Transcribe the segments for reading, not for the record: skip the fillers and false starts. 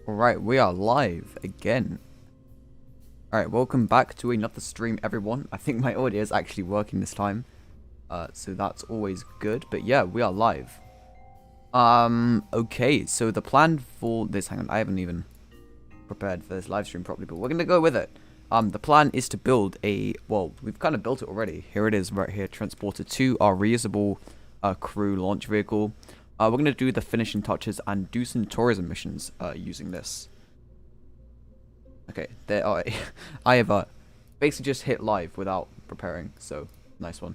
Alright, we are live again. Alright, welcome back to another stream, everyone. I think my audio is actually working this time. So that's always good. But yeah, we are live. Okay, so the plan for this... Hang on, I haven't even prepared for this live stream properly, but we're going to go with it. The plan is to build a... Well, we've kind of built it already. Here it is, right here, Transporter 2, our reusable crew launch vehicle. We're going to do the finishing touches and do some tourism missions using this. Okay, there are... I have basically just hit live without preparing, so nice one.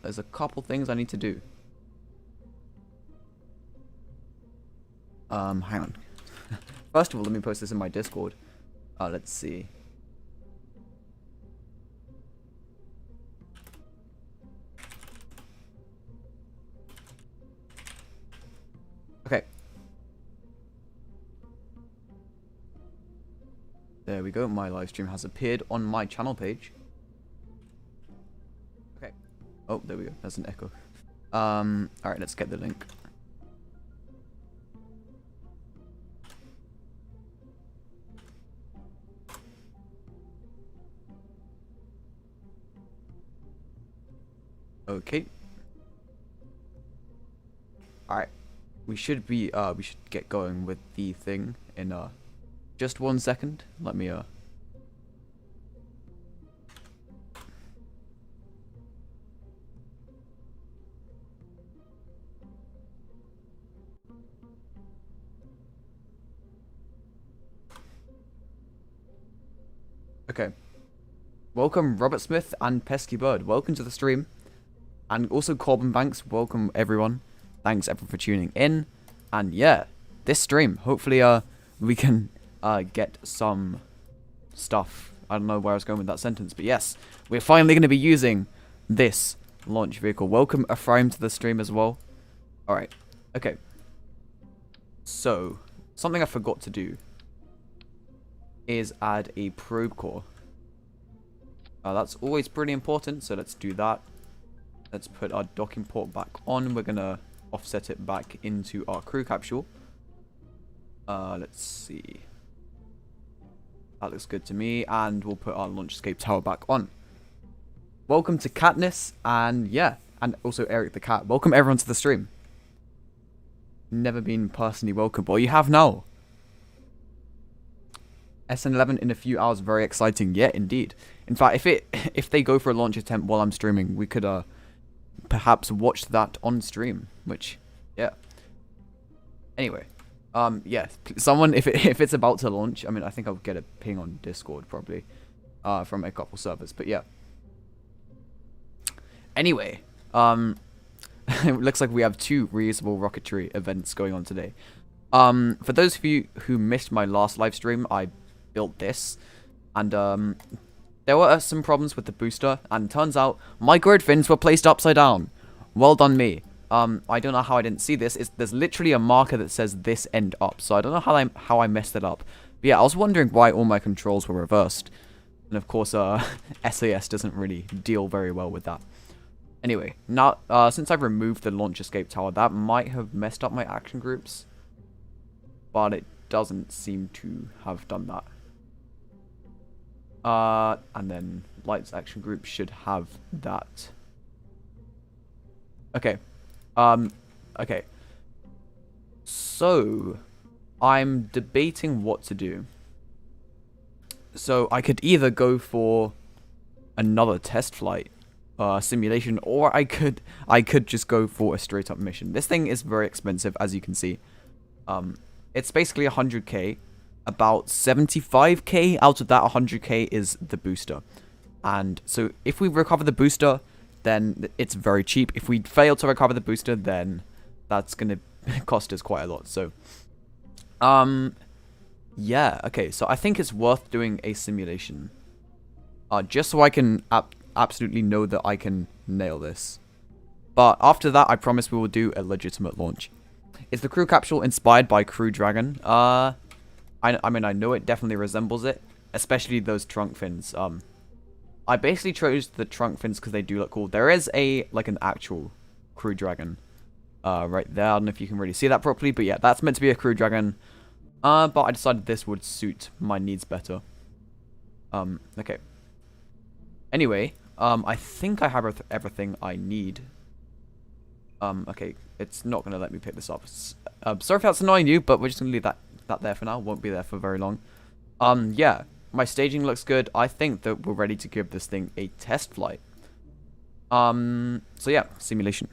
There's a couple things I need to do. Hang on. First of all, let me post this in my Discord. Let's see. Okay. There we go. My live stream has appeared on my channel page. Okay. Oh, there we go. There's an echo. Alright, let's get the link. Okay. Alright. We should be we should get going with the thing in just 1 second. Let me Okay. Welcome Robert Smith and Pesky Bird. Welcome to the stream. And also Corbin Banks, welcome everyone. Thanks everyone for tuning in. And yeah, this stream, hopefully we can get some stuff. I don't know where I was going with that sentence, but yes, we're finally going to be using this launch vehicle. Welcome Ephraim to the stream as well. Alright, okay. So, something I forgot to do is add a probe core. That's always pretty important, so let's do that. Let's put our docking port back on. We're going to offset it back into our crew capsule. Let's see. That looks good to me. And we'll put our launch escape tower back on. Welcome to Katniss. And yeah. And also Eric the Cat. Welcome everyone to the stream. Never been personally welcomed. Well, you have now. SN11 in a few hours. Very exciting. Yeah, indeed. In fact, if they go for a launch attempt while I'm streaming, we could perhaps watch that on stream. Which, yeah. Anyway. Yeah, someone, if it's about to launch, I mean, I think I'll get a ping on Discord, probably, from a couple servers, but yeah. Anyway, it looks like we have 2 reusable rocketry events going on today. For those of you who missed my last live stream, I built this, and, there were some problems with the booster, and turns out my grid fins were placed upside down. Well done me. I don't know how I didn't see this. There's literally a marker that says this end up. So I don't know how I messed it up. But yeah, I was wondering why all my controls were reversed. And of course, SAS doesn't really deal very well with that. Anyway, now, since I've removed the launch escape tower, that might have messed up my action groups. But it doesn't seem to have done that. And then lights action group should have that. Okay. Okay. So, I'm debating what to do. So, I could either go for another test flight, simulation, or I could just go for a straight up mission. This thing is very expensive, as you can see. It's basically 100k. About 75k out of that 100k is the booster. And so, if we recover the booster, then it's very cheap. If we fail to recover the booster, then that's going to cost us quite a lot. So, yeah, okay. So I think it's worth doing a simulation. Just so I can absolutely know that I can nail this. But after that, I promise we will do a legitimate launch. Is the crew capsule inspired by Crew Dragon? I mean, I know it definitely resembles it. Especially those trunk fins. I basically chose the trunk fins because they do look cool. There is an actual Crew Dragon right there. I don't know if you can really see that properly, but yeah, that's meant to be a Crew Dragon. But I decided this would suit my needs better. Okay. Anyway, I think I have everything I need. Okay, it's not gonna let me pick this up. Sorry if that's annoying you, but we're just gonna leave that there for now. Won't be there for very long. Yeah, my staging looks good. I think that we're ready to give this thing a test flight. So yeah, simulation.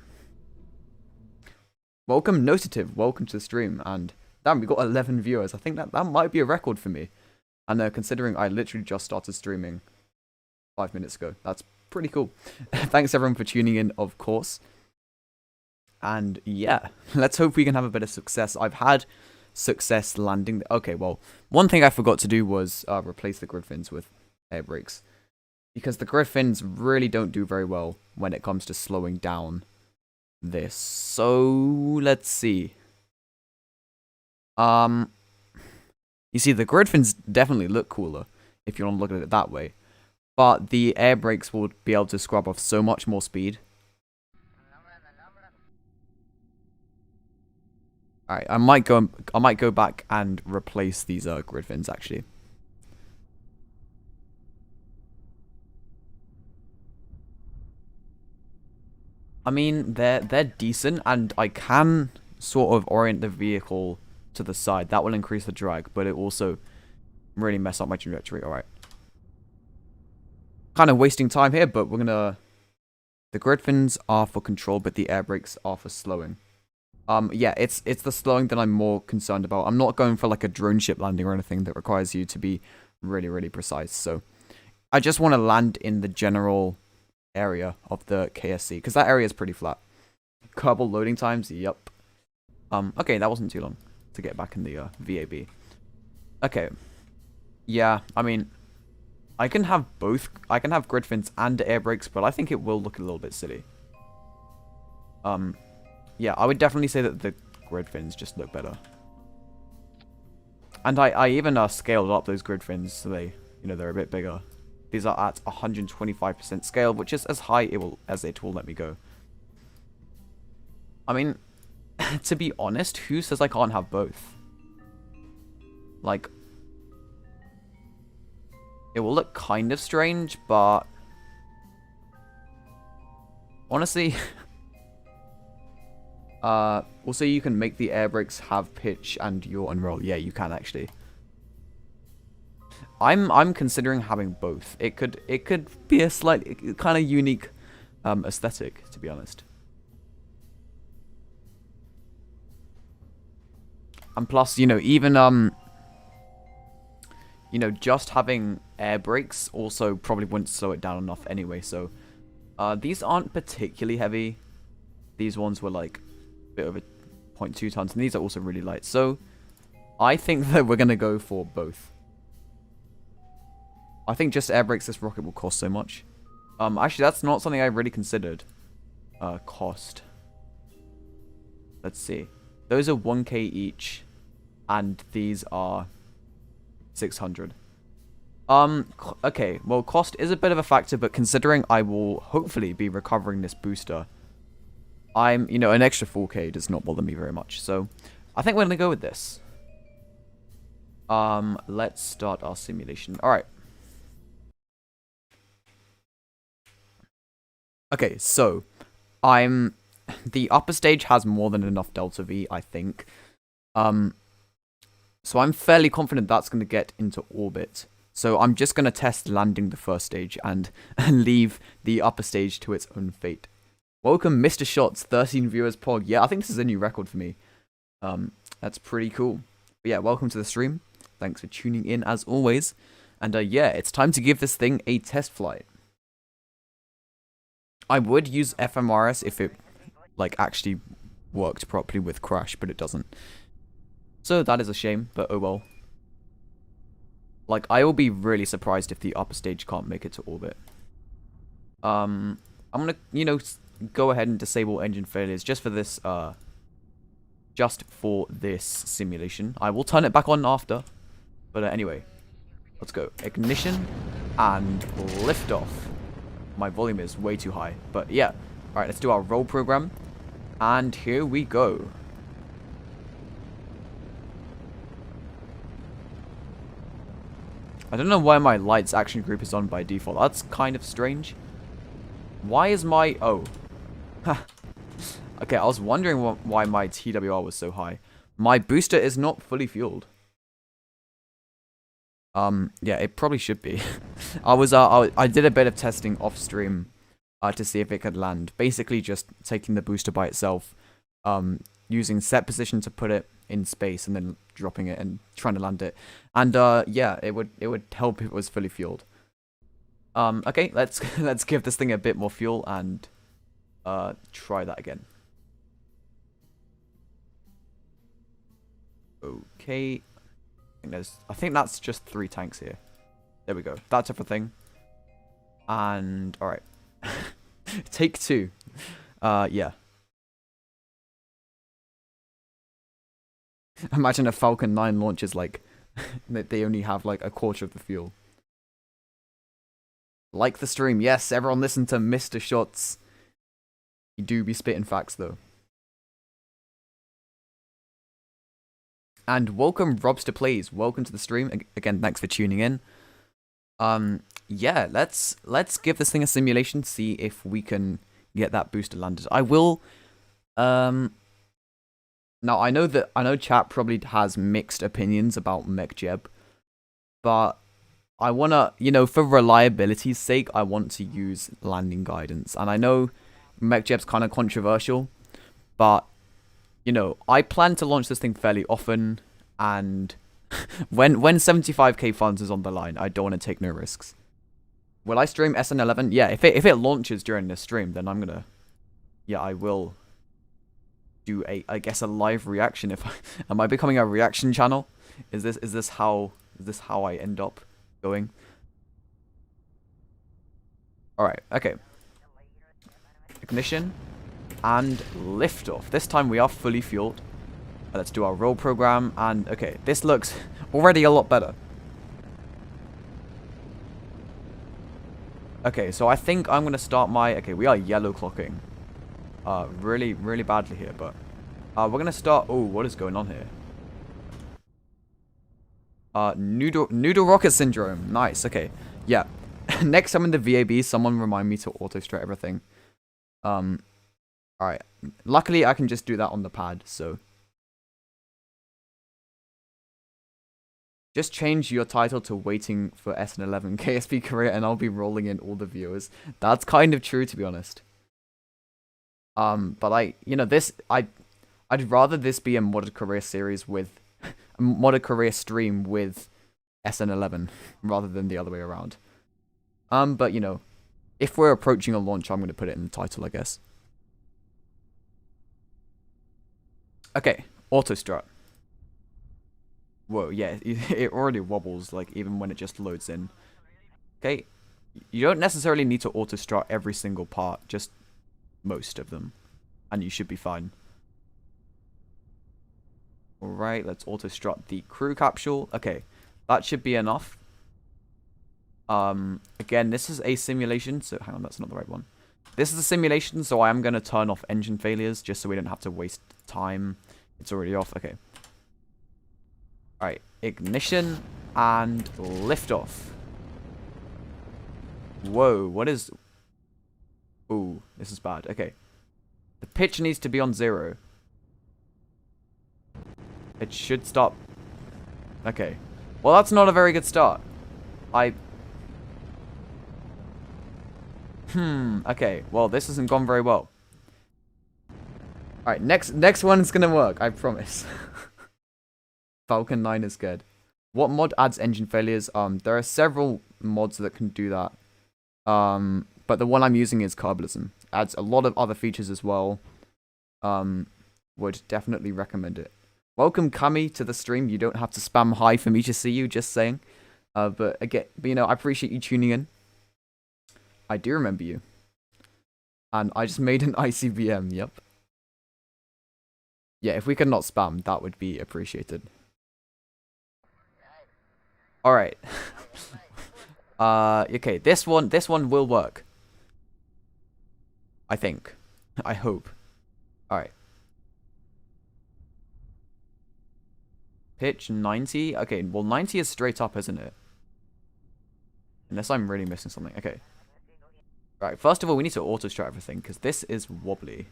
Welcome, Notative. Welcome to the stream. And damn, we got 11 viewers. I think that might be a record for me. And considering I literally just started streaming 5 minutes ago, that's pretty cool. Thanks everyone for tuning in, of course. And yeah, let's hope we can have a bit of success. I've had success landing. Okay, well, one thing I forgot to do was replace the grid fins with air brakes. Because the grid fins really don't do very well when it comes to slowing down this. So, let's see. You see, the grid fins definitely look cooler if you want to look at it that way. But the air brakes will be able to scrub off so much more speed. Alright, I might go back and replace these grid fins actually. I mean, they're decent, and I can sort of orient the vehicle to the side. That will increase the drag, but it also really mess up my trajectory. Alright. Kind of wasting time here, but we're gonna... The grid fins are for control, but the air brakes are for slowing. Yeah, it's the slowing that I'm more concerned about. I'm not going for like a drone ship landing or anything that requires you to be really, really precise. So I just want to land in the general area of the KSC, because that area is pretty flat. Kerbal loading times, yep. Okay, that wasn't too long to get back in the VAB. Okay. Yeah, I mean, I can have both. I can have grid fins and air brakes, but I think it will look a little bit silly. Yeah, I would definitely say that the grid fins just look better. And I even scaled up those grid fins so they, they're a bit bigger. These are at 125% scale, which is as high as it will let me go. I mean, to be honest, who says I can't have both? Like, it will look kind of strange, but honestly, also you can make the air brakes have pitch and yaw and roll. Yeah, you can actually. I'm considering having both. It could be a slightly kind of unique aesthetic, to be honest. And plus, even just having air brakes also probably wouldn't slow it down enough anyway. So these aren't particularly heavy. These ones were like a bit over 0.2 tons, and these are also really light. So I think that we're gonna go for both. I think just air brakes, this rocket will cost so much. Actually, that's not something I really considered. Cost. Let's see. Those are 1k each, and these are 600. Okay, well, cost is a bit of a factor, but considering I will hopefully be recovering this booster, an extra 4k does not bother me very much. So, I think we're gonna go with this. Let's start our simulation. Alright. Okay, so, the upper stage has more than enough delta V, I think. So I'm fairly confident that's going to get into orbit. So I'm just going to test landing the first stage and leave the upper stage to its own fate. Welcome, Mr. Shots, 13 viewers pod. Yeah, I think this is a new record for me. That's pretty cool. But yeah, welcome to the stream. Thanks for tuning in as always. And yeah, it's time to give this thing a test flight. I would use FMRS if it actually worked properly with Crash, but it doesn't. So that is a shame, but oh well. I will be really surprised if the upper stage can't make it to orbit. I'm gonna, go ahead and disable engine failures just for this simulation. I will turn it back on after. But anyway, let's go. Ignition and lift off. My volume is way too high, but yeah. Alright, let's do our roll program. And here we go. I don't know why my lights action group is on by default. That's kind of strange. Why is my... Oh. Okay, I was wondering why my TWR was so high. My booster is not fully fueled. Yeah, it probably should be. I did a bit of testing off stream to see if it could land. Basically just taking the booster by itself, using set position to put it in space and then dropping it and trying to land it. And yeah, it would help if it was fully fueled. Okay, let's give this thing a bit more fuel and try that again. Okay. I think that's just 3 tanks here. There we go. That's everything. And alright. Take 2. Yeah. Imagine a Falcon 9 launches like they only have like a quarter of the fuel. Like the stream. Yes, everyone listen to Mr. Shots. You do be spitting facts though. And welcome Robster Plays. Welcome to the stream. Again, thanks for tuning in. Yeah, let's give this thing a simulation, see if we can get that booster landed. I will now I know chat probably has mixed opinions about MechJeb, but I wanna, you know, for reliability's sake, I want to use landing guidance. And I know MechJeb's kind of controversial, but you know, I plan to launch this thing fairly often, and when 75k funds is on the line, I don't want to take no risks. Will I stream SN11? Yeah, if it launches during this stream, then I'm gonna, yeah, I will do I guess a live reaction. If am I becoming a reaction channel? Is this how I end up going? All right, okay. Ignition. And liftoff. This time we are fully fueled. Let's do our roll program. And okay, this looks already a lot better. Okay, so I think I'm gonna start my. Okay, we are yellow clocking. Really, really badly here, but we're gonna start. Oh, what is going on here? Noodle rocket syndrome. Nice. Okay, yeah. Next time in the VAB, someone remind me to auto strat everything. Alright, luckily I can just do that on the pad, so. Just change your title to waiting for SN11 KSP career and I'll be rolling in all the viewers. That's kind of true, to be honest. But you know, I'd rather this be a modded career series with, a modded career stream with SN11 rather than the other way around. But you know, if we're approaching a launch, I'm going to put it in the title, I guess. Okay, auto strat. Whoa, yeah, it already wobbles, like, even when it just loads in. Okay, you don't necessarily need to auto strat every single part, just most of them, and you should be fine. Alright, let's auto strat the crew capsule. Okay, that should be enough. Again, this is a simulation, so hang on, that's not the right one. This is a simulation, so I am going to turn off engine failures, just so we don't have to waste time. It's already off, okay. Alright, ignition and liftoff. Whoa, what is... Ooh, this is bad, okay. The pitch needs to be on 0. It should stop. Okay. Well, that's not a very good start. Okay. Well, this hasn't gone very well. Alright, next one's gonna work, I promise. Falcon 9 is good. What mod adds engine failures? There are several mods that can do that. But the one I'm using is Carbalism. Adds a lot of other features as well. Would definitely recommend it. Welcome, Kami, to the stream. You don't have to spam hi for me to see you, just saying. But again, you know, I appreciate you tuning in. I do remember you. And I just made an ICBM, yep. Yeah, if we could not spam, that would be appreciated. Alright. Okay, this one will work. I think. I hope. Alright. Pitch 90? Okay, well 90 is straight up, isn't it? Unless I'm really missing something. Okay. Right, first of all, we need to auto-strat everything, because this is wobbly.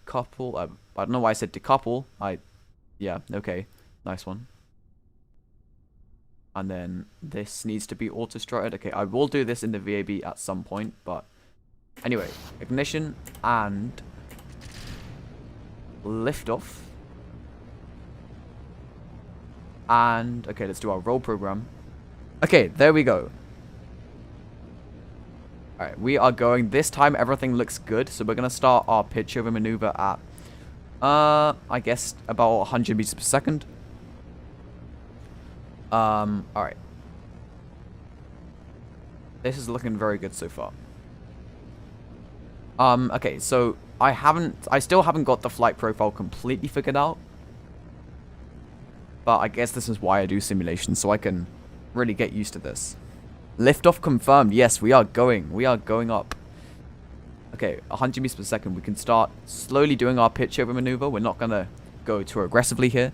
Decouple. I don't know why I said decouple. Yeah, okay. Nice one. And then this needs to be auto-strutted. Okay, I will do this in the VAB at some point, but... Anyway, ignition and... liftoff. And, okay, let's do our roll program. Okay, there we go. Alright, we are going. This time, everything looks good. So we're going to start our pitch over maneuver at, I guess, about 100 meters per second. Alright. This is looking very good so far. Okay, so I still haven't got the flight profile completely figured out. But I guess this is why I do simulations, so I can really get used to this. Liftoff confirmed. Yes, we are going. We are going up. Okay, 100 meters per second. We can start slowly doing our pitch over maneuver. We're not going to go too aggressively here.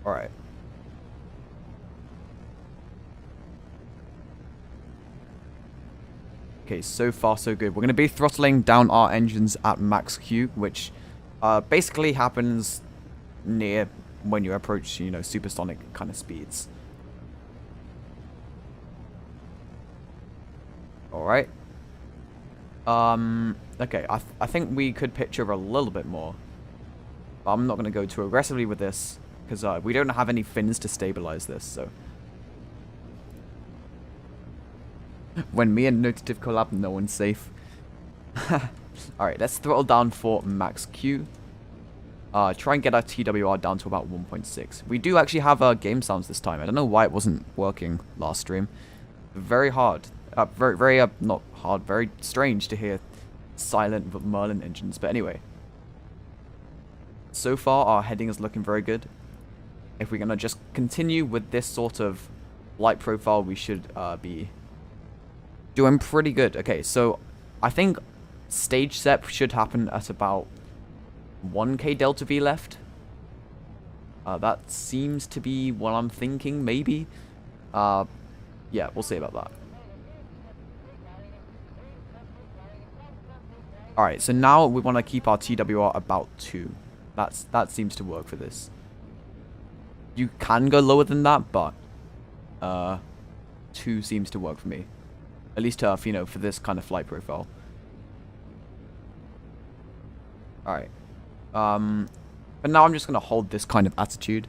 Alright. Okay, so far so good. We're going to be throttling down our engines at max Q, which basically happens near when you approach, you know, supersonic kind of speeds. Alright. Okay, I think we could pitch over a little bit more. But I'm not going to go too aggressively with this, because we don't have any fins to stabilize this, so... When me and Notative collab, no one's safe. Alright, let's throttle down for max Q. Try and get our TWR down to about 1.6. We do actually have game sounds this time. I don't know why it wasn't working last stream. Very hard. Very not hard, very strange to hear silent Merlin engines. But anyway. So far, our heading is looking very good. If we're going to just continue with this sort of light profile, we should be doing pretty good. Okay, so I think stage sep should happen at about 1k delta V left. That seems to be what I'm thinking, maybe. Yeah, we'll see about that. Alright, so now we want to keep our TWR about 2. That seems to work for this. You can go lower than that, but 2 seems to work for me. At least, you know, for this kind of flight profile. Alright. But now I'm just going to hold this kind of attitude.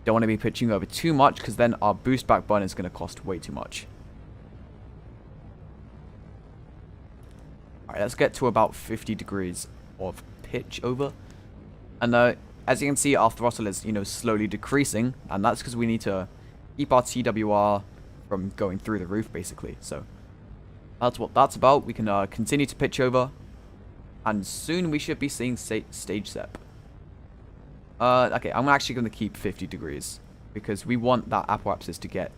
Don't want to be pitching over too much, because then our boost back burn is going to cost way too much. Alright, let's get to about 50 degrees of pitch over. And as you can see, our throttle is, you know, slowly decreasing. And that's because we need to keep our TWR from going through the roof, basically. So that's what that's about. We can continue to pitch over, and soon we should be seeing stage sep. Okay, I'm actually going to keep 50 degrees because we want that apoapsis to get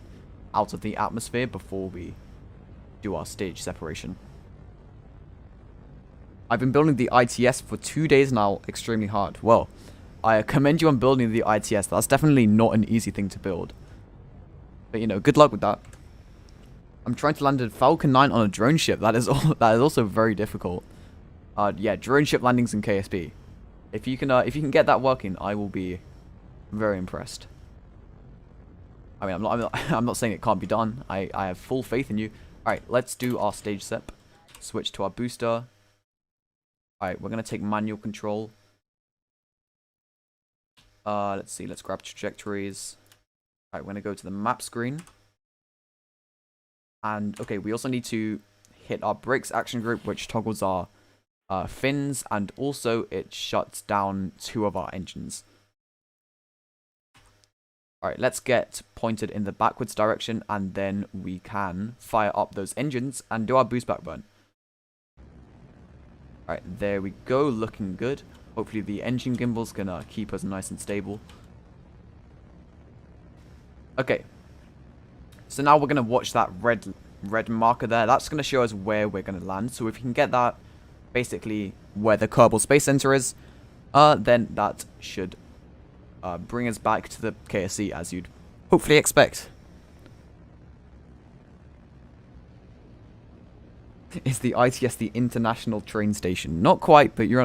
out of the atmosphere before we do our stage separation. I've been building the ITS for 2 days now, extremely hard. Well, I commend you on building the ITS. That's definitely not an easy thing to build. But, you know, good luck with that. I'm trying to land a Falcon 9 on a drone ship. That is also very difficult. Yeah, drone ship landings in KSP. If you can get that working, I will be very impressed. I mean, I'm not saying it can't be done. I have full faith in you. All right, let's do our stage sep. Switch to our booster. All right, we're gonna take manual control. Let's see. Let's grab trajectories. Alright, we're going to go to the map screen. And, okay, we also need to hit our brakes action group, which toggles our fins, and also it shuts down 2 of our engines. Alright, let's get pointed in the backwards direction, and then we can fire up those engines and do our boost back burn. Alright, there we go, looking good. Hopefully the engine gimbal's going to keep us nice and stable. Okay, so now we're going to watch that red marker there. That's going to show us where we're going to land. So if you can get that basically where the Kerbal Space Center is, then that should bring us back to the KSC as you'd hopefully expect. Is the ITS the international train station? Not quite, but you're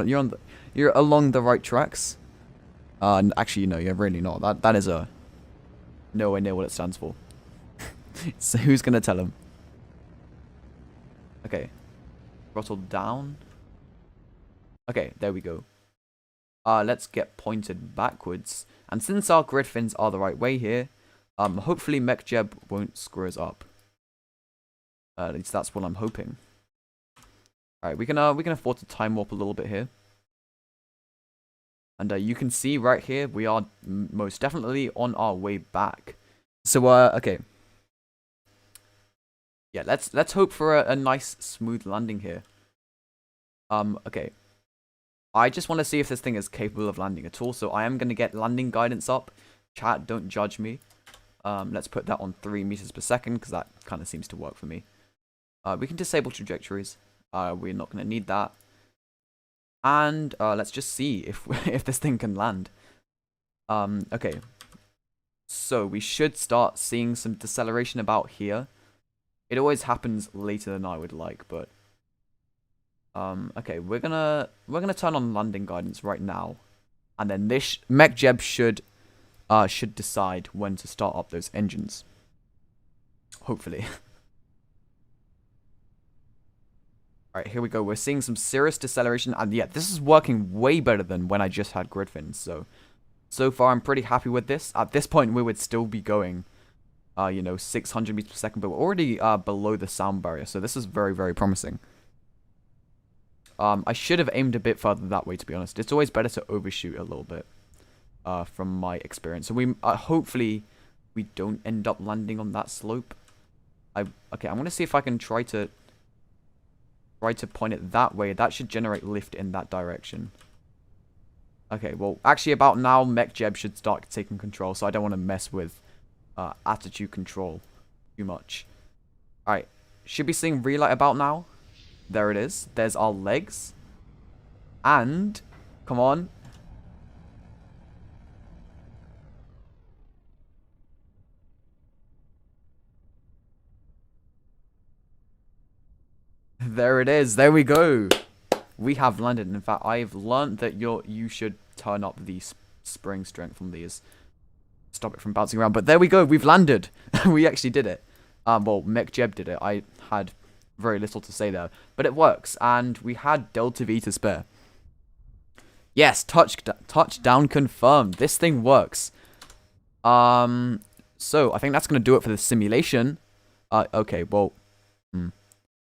along the right tracks. Actually, no, you're really not. That is a nowhere near what it stands for. So who's gonna tell him? Okay, throttle down. Okay, there we go. Let's get pointed backwards. And since our grid fins are the right way here, hopefully MechJeb won't screw us up. At least that's what I'm hoping. Alright, we can afford to time warp a little bit here. And you can see right here, we are most definitely on our way back. So, okay. Yeah, let's hope for a nice, smooth landing here. Okay. I just want to see if this thing is capable of landing at all. So I am going to get landing guidance up. Chat, don't judge me. Let's put that on 3 meters per second, because that kind of seems to work for me. We can disable trajectories. We're not going to need that. And let's just see if if this thing can land. Okay. So we should start seeing some deceleration about here. It always happens later than I would like, but okay, we're gonna turn on landing guidance right now, and then this MechJeb should decide when to start up those engines. Hopefully. Alright, here we go. We're seeing some serious deceleration, and yeah, this is working way better than when I just had grid fins. So far, I'm pretty happy with this. At this point, we would still be going, you know, 600 meters per second, but we're already below the sound barrier, so this is very, very promising. I should have aimed a bit further that way, to be honest. It's always better to overshoot a little bit, from my experience. So we hopefully we don't end up landing on that slope. Okay, I'm gonna see if I can try to point it that way. That should generate lift in that direction. Okay, well, actually about now, MechJeb should start taking control, so I don't want to mess with attitude control too much. Alright, should be seeing relight about now. There it is. There's our legs. And, come on. There it is. There we go. We have landed. In fact, I've learned that you should turn up the spring strength on these. Stop it from bouncing around. But there we go. We've landed. We actually did it. Well, MechJeb did it. I had very little to say there. But it works. And we had Delta V to spare. Yes, touchdown confirmed. This thing works. So I think that's going to do it for the simulation. Okay, well...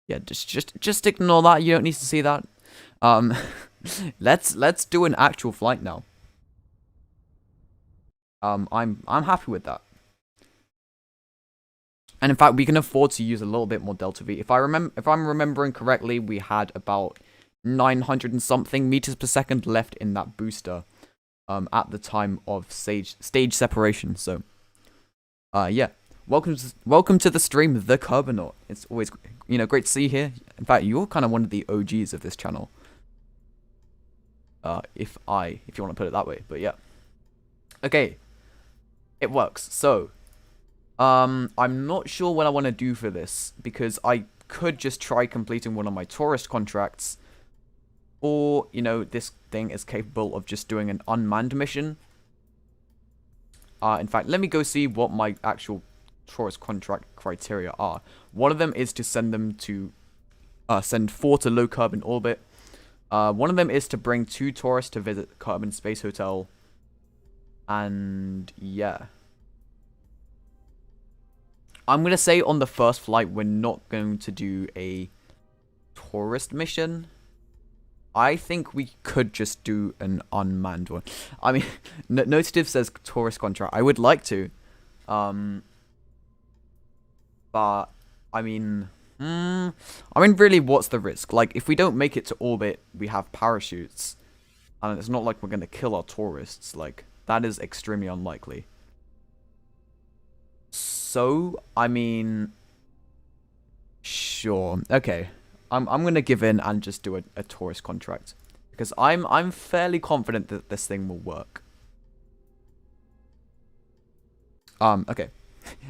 Yeah, just ignore that. You don't need to see that. Let's do an actual flight now. I'm happy with that. And in fact, we can afford to use a little bit more Delta V. If I'm remembering correctly, we had about 900 and something meters per second left in that booster at the time of stage separation. So yeah. Welcome to the stream, The Kerbonaut. It's always, you know, great to see you here. In fact, you're kind of one of the OGs of this channel. If you want to put it that way, but yeah. Okay. It works. So, I'm not sure what I want to do for this, because I could just try completing one of my tourist contracts, or, you know, this thing is capable of just doing an unmanned mission. In fact, let me go see what my actual tourist contract criteria are. One of them is to send them to send 4 to low carbon orbit. One of them is to bring 2 tourists to visit Carbon Space Hotel. And yeah, I'm gonna say on the first flight we're not going to do a tourist mission. I think we could just do an unmanned one. I mean, Notative says tourist contract. I would like to. But, I mean, really, what's the risk? Like, if we don't make it to orbit, we have parachutes. And it's not like we're going to kill our tourists. Like, that is extremely unlikely. So, I mean, sure. Okay. I'm gonna give in and just do a tourist contract. Because I'm fairly confident that this thing will work. Okay.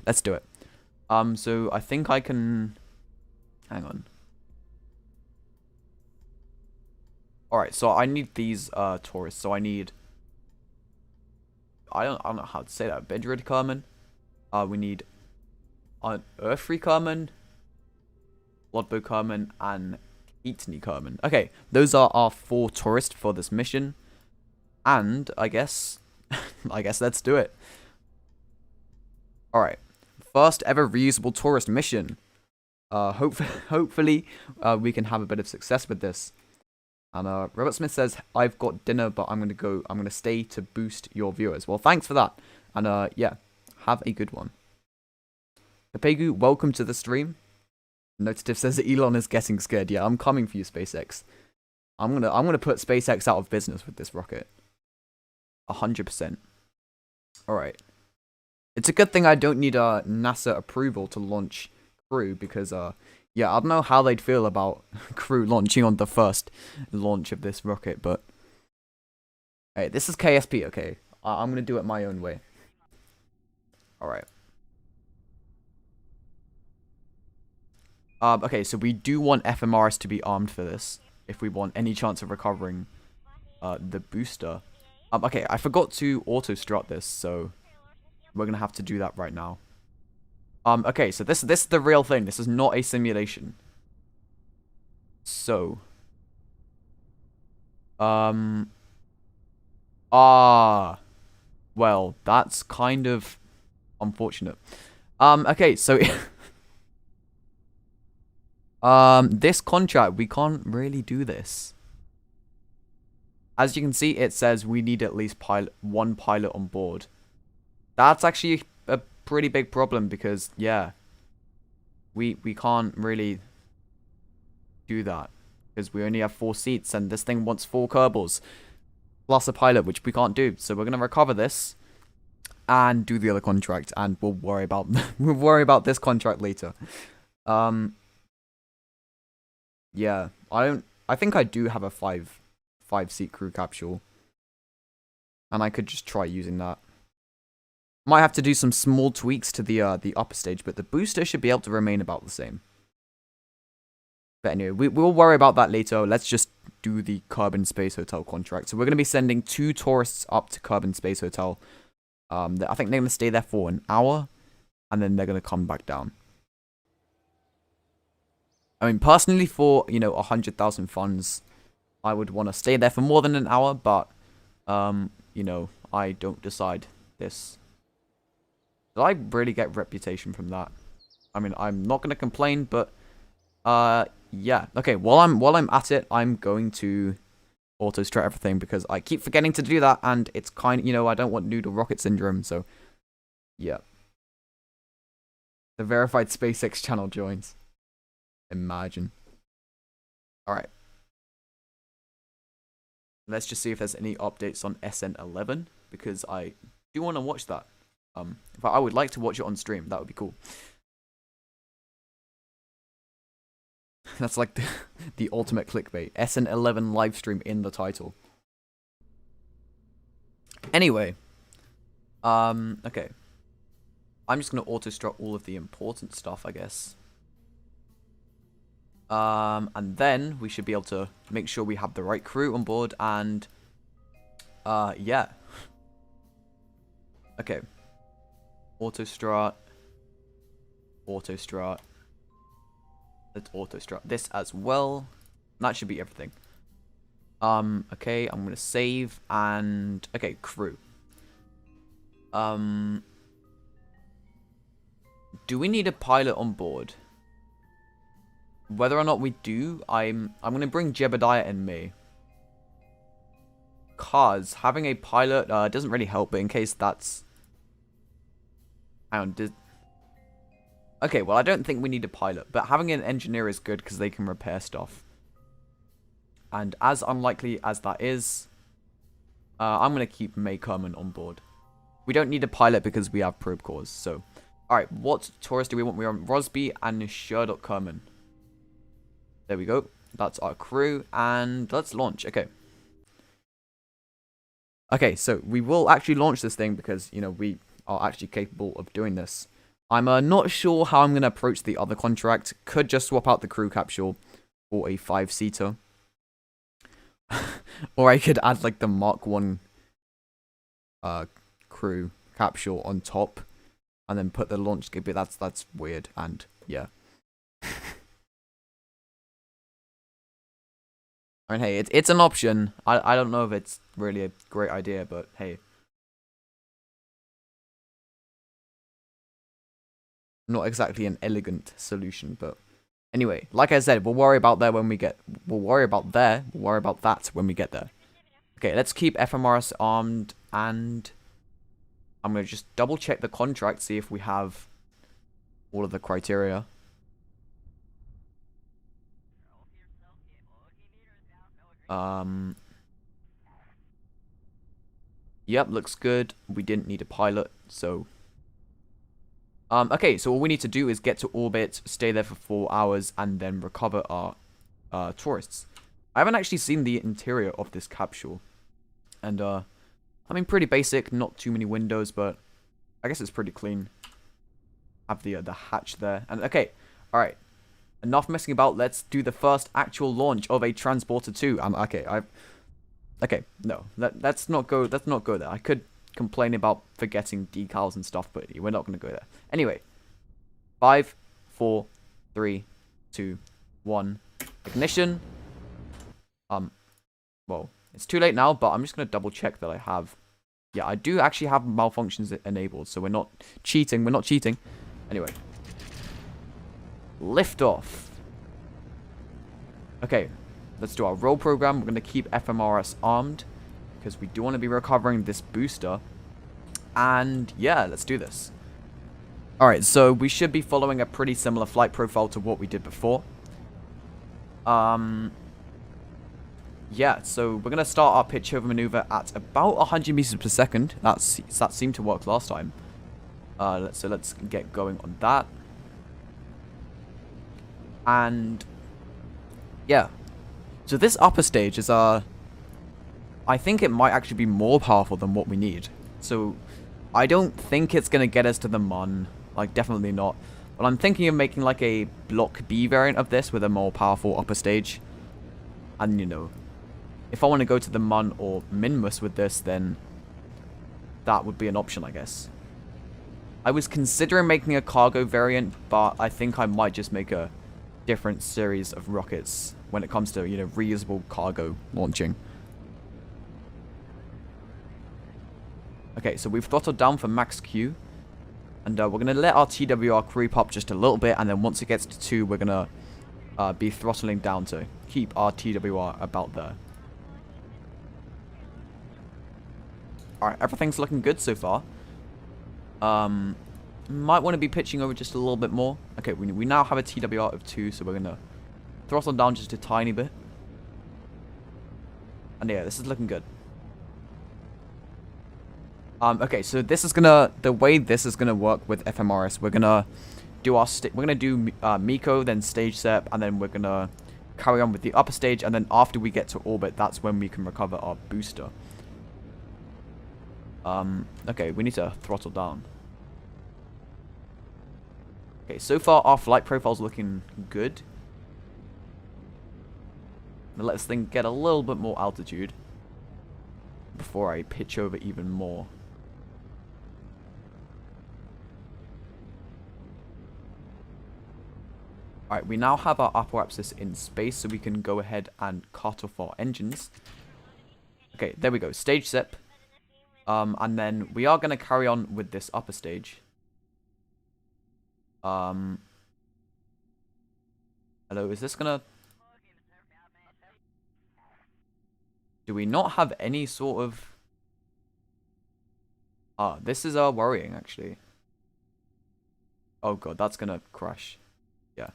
Let's do it. So I think I can... Hang on. Alright, so I need these tourists. So I need... I don't know how to say that. Bedrid Kerman. We need an Earthfree Kerman, Lodbo Kerman, and Keatney Kerman. Okay, those are our 4 tourists for this mission. And I guess let's do it. Alright. First ever reusable tourist mission. Hopefully we can have a bit of success with this. And Robert Smith says, I've got dinner, but I'm gonna stay to boost your viewers. Well, thanks for that. And yeah, have a good one. Kapegu, welcome to the stream. Notative says that Elon is getting scared. Yeah, I'm coming for you, SpaceX. I'm gonna put SpaceX out of business with this rocket. 100%. Alright. It's a good thing I don't need NASA approval to launch Crew, because yeah, I don't know how they'd feel about Crew launching on the first launch of this rocket, but hey, this is KSP, okay? I'm gonna do it my own way. Alright. Okay, so we do want FMRs to be armed for this, if we want any chance of recovering the booster. Okay, I forgot to auto-strut this, so we're gonna have to do that right now. Okay, so this is the real thing. This is not a simulation. So, well, that's kind of unfortunate. Okay, so this contract, we can't really do this. As you can see, it says we need at least one pilot on board. That's actually a pretty big problem because, yeah, we can't really do that because we only have 4 seats and this thing wants 4 Kerbals plus a pilot, which we can't do. So we're gonna recover this and do the other contract, and we'll worry about this contract later. Yeah, I think I do have a 5-seat crew capsule, and I could just try using that. Might have to do some small tweaks to the upper stage, but the booster should be able to remain about the same. But anyway, we'll worry about that later. Let's just do the Kerbin Space Hotel contract. So we're going to be sending 2 tourists up to Kerbin Space Hotel. I think they're going to stay there for an hour, and then they're going to come back down. I mean, personally, for, 100,000 funds, I would want to stay there for more than an hour, but, I don't decide this. Did I really get reputation from that? I mean, I'm not going to complain, but, yeah. Okay, while I'm at it, I'm going to auto-strut everything, because I keep forgetting to do that, and it's kind of, I don't want noodle rocket syndrome, so, yeah. The verified SpaceX channel joins. Imagine. Alright. Let's just see if there's any updates on SN11, because I do want to watch that. In fact, I would like to watch it on stream. That would be cool. That's like the ultimate clickbait. SN11 livestream in the title. Anyway. Okay. I'm just going to auto-strut all of the important stuff, I guess. And then we should be able to make sure we have the right crew on board, and yeah. Okay. Auto-strut. Auto-strut. Let's auto-strut this as well. That should be everything. Okay, I'm gonna save, and okay, crew. Do we need a pilot on board? Whether or not we do, I'm gonna bring Jebediah and me. Cause having a pilot doesn't really help, but in case that's... Hang on, okay, well, I don't think we need a pilot, but having an engineer is good because they can repair stuff. And as unlikely as that is, I'm going to keep May Kerman on board. We don't need a pilot because we have probe cores, so... Alright, what tourist do we want? We're on Rosby and Sherdock Kerman. There we go. That's our crew, and let's launch. Okay. Okay, so we will actually launch this thing because, you know, we are actually capable of doing this. I'm not sure how I'm going to approach the other contract. Could just swap out the crew capsule for a 5-seater. Or I could add, like, the Mark 1 crew capsule on top. And then put the launch kit, but that's weird, and yeah. I mean, hey, it's an option. I don't know if it's really a great idea, but hey. Not exactly an elegant solution, but anyway, like I said, we'll worry about that when we get that when we get there. Okay, let's keep FMRS armed, and I'm gonna just double check the contract, see if we have all of the criteria. Yep, looks good. We didn't need a pilot, so okay, so all we need to do is get to orbit, stay there for 4 hours, and then recover our tourists. I haven't actually seen the interior of this capsule, and I mean, pretty basic, not too many windows, but I guess it's pretty clean. Have the hatch there, and okay, all right, enough messing about. Let's do the first actual launch of a Transporter 2. Okay, no, let's not go there. I could complain about forgetting decals and stuff, but we're not going to go there. Anyway, 5, 4, 3, 2, 1, ignition. Well, it's too late now, but I'm just going to double check that I have. Yeah, I do actually have malfunctions enabled, so we're not cheating. We're not cheating. Anyway, lift off. Okay, let's do our roll program. We're going to keep FMRS armed because we do want to be recovering this booster. And yeah, let's do this. Alright, so we should be following a pretty similar flight profile to what we did before. Yeah, so we're going to start our pitch over maneuver at about 100 meters per second. That seemed to work last time. So let's get going on that. And yeah, so this upper stage is I think it might actually be more powerful than what we need. So I don't think it's going to get us to the Mun. Like, definitely not. But I'm thinking of making, like, a Block B variant of this with a more powerful upper stage. And, you know, if I want to go to the Mun or Minmus with this, then that would be an option, I guess. I was considering making a cargo variant, but I think I might just make a different series of rockets when it comes to, you know, reusable cargo launching. Okay, so we've throttled down for max Q. And we're going to let our TWR creep up just a little bit. And then once it gets to 2, we're going to be throttling down to keep our TWR about there. Alright, everything's looking good so far. Might want to be pitching over just a little bit more. Okay, we now have a TWR of 2, so we're going to throttle down just a tiny bit. And yeah, this is looking good. Okay, so this is the way this is gonna work with FMRS. We're gonna do MECO, then stage set, and then we're gonna carry on with the upper stage, and then after we get to orbit, that's when we can recover our booster. Okay, we need to throttle down. Okay, so far our flight profile's looking good. Now let this thing get a little bit more altitude before I pitch over even more. Alright, we now have our upper axis in space, so we can go ahead and cut off our engines. Okay, there we go. Stage set. And then we are going to carry on with this upper stage. Hello, is this going to... Do we not have any sort of... this is worrying, actually. Oh god, that's going to crash. Yeah.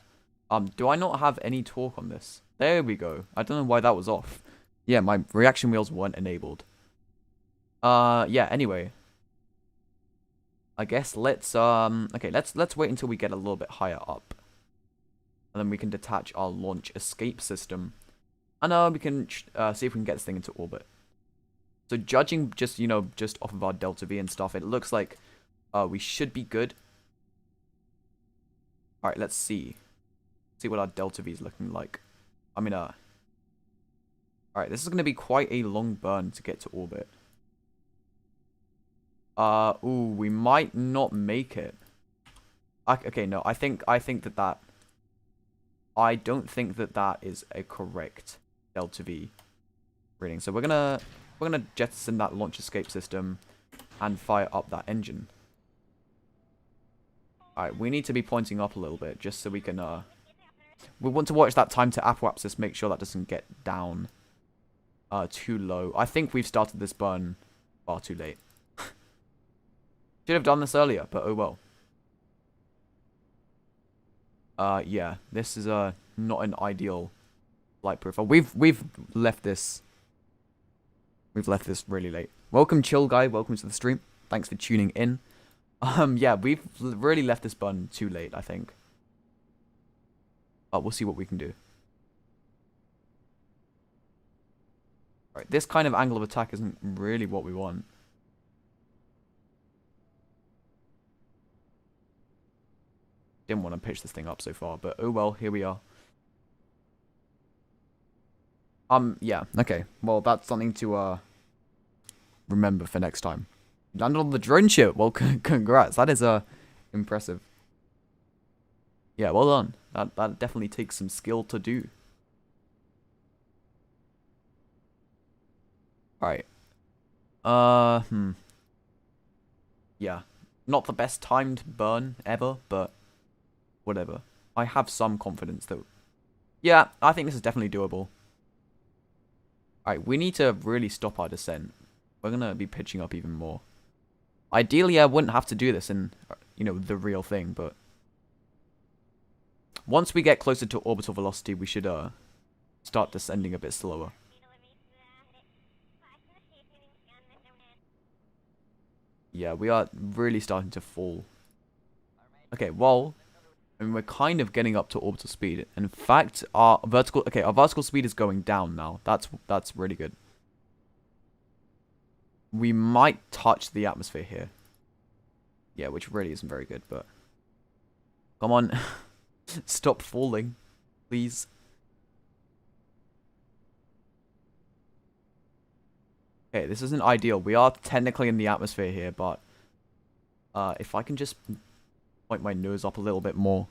Do I not have any torque on this? There we go. I don't know why that was off. Yeah, my reaction wheels weren't enabled. Yeah, anyway. I guess let's, okay, let's wait until we get a little bit higher up. And then we can detach our launch escape system. And we can see if we can get this thing into orbit. So judging just, you know, just off of our Delta V and stuff, it looks like we should be good. Alright, let's see. See what our Delta V is looking like. I mean, alright, this is going to be quite a long burn to get to orbit. Ooh, we might not make it. Okay, no, I don't think that is a correct Delta V reading. So we're gonna jettison that launch escape system and fire up that engine. Alright, we need to be pointing up a little bit just so we can we want to watch that time to apoapsis, make sure that doesn't get down too low. I think we've started this burn far too late. Should have done this earlier, but oh well. Yeah, this is not an ideal flight profile. We've left this really late. Welcome, Chill Guy. Welcome to the stream. Thanks for tuning in. Yeah, we've really left this burn too late, I think. We'll see what we can do. Alright, this kind of angle of attack isn't really what we want. Didn't want to pitch this thing up so far, but oh well, here we are. Yeah, okay. Well, that's something to remember for next time. Landed on the drone ship. Well, congrats. That is impressive. Yeah, well done. That definitely takes some skill to do. Alright. Yeah. Not the best timed burn ever, but whatever. I have some confidence that... Yeah, I think this is definitely doable. Alright, we need to really stop our descent. We're going to be pitching up even more. Ideally, I wouldn't have to do this in, you know, the real thing, but... Once we get closer to orbital velocity, we should start descending a bit slower. Yeah, we are really starting to fall. Okay, well... I mean, we're kind of getting up to orbital speed. In fact, our vertical speed is going down now. That's really good. We might touch the atmosphere here. Yeah, which really isn't very good, but... Come on. Stop falling, please. Okay, this isn't ideal. We are technically in the atmosphere here, but... if I can just... point my nose up a little bit more.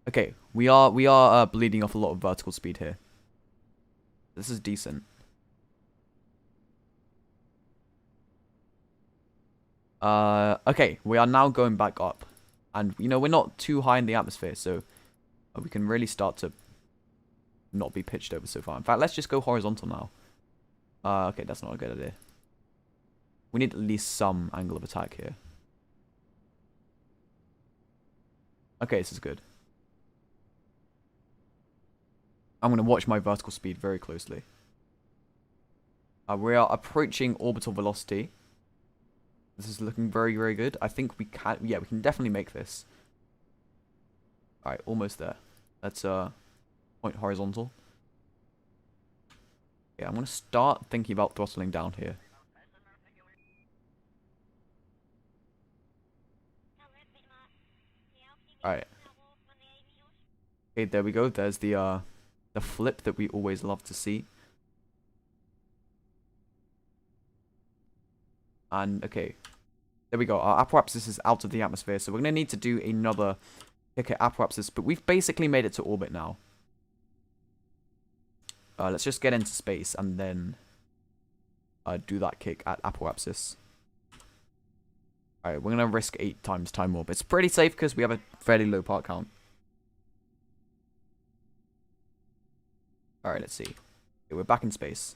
Okay, we are bleeding off a lot of vertical speed here. This is decent. Okay, we are now going back up. And, you know, we're not too high in the atmosphere, so we can really start to not be pitched over so far. In fact, let's just go horizontal now. Okay, that's not a good idea. We need at least some angle of attack here. Okay, this is good. I'm going to watch my vertical speed very closely. We are approaching orbital velocity. This is looking very, very good. I think we can... Yeah, we can definitely make this. Alright, almost there. Let's point horizontal. Yeah, I'm going to start thinking about throttling down here. Alright. Okay, there we go. There's the flip that we always love to see. And, okay. There we go. Our apoapsis is out of the atmosphere, so we're going to need to do another kick at apoapsis, but we've basically made it to orbit now. Let's just get into space and then do that kick at apoapsis. Alright, we're going to risk 8 times time warp. It's pretty safe because we have a fairly low part count. Alright, let's see. Okay, we're back in space.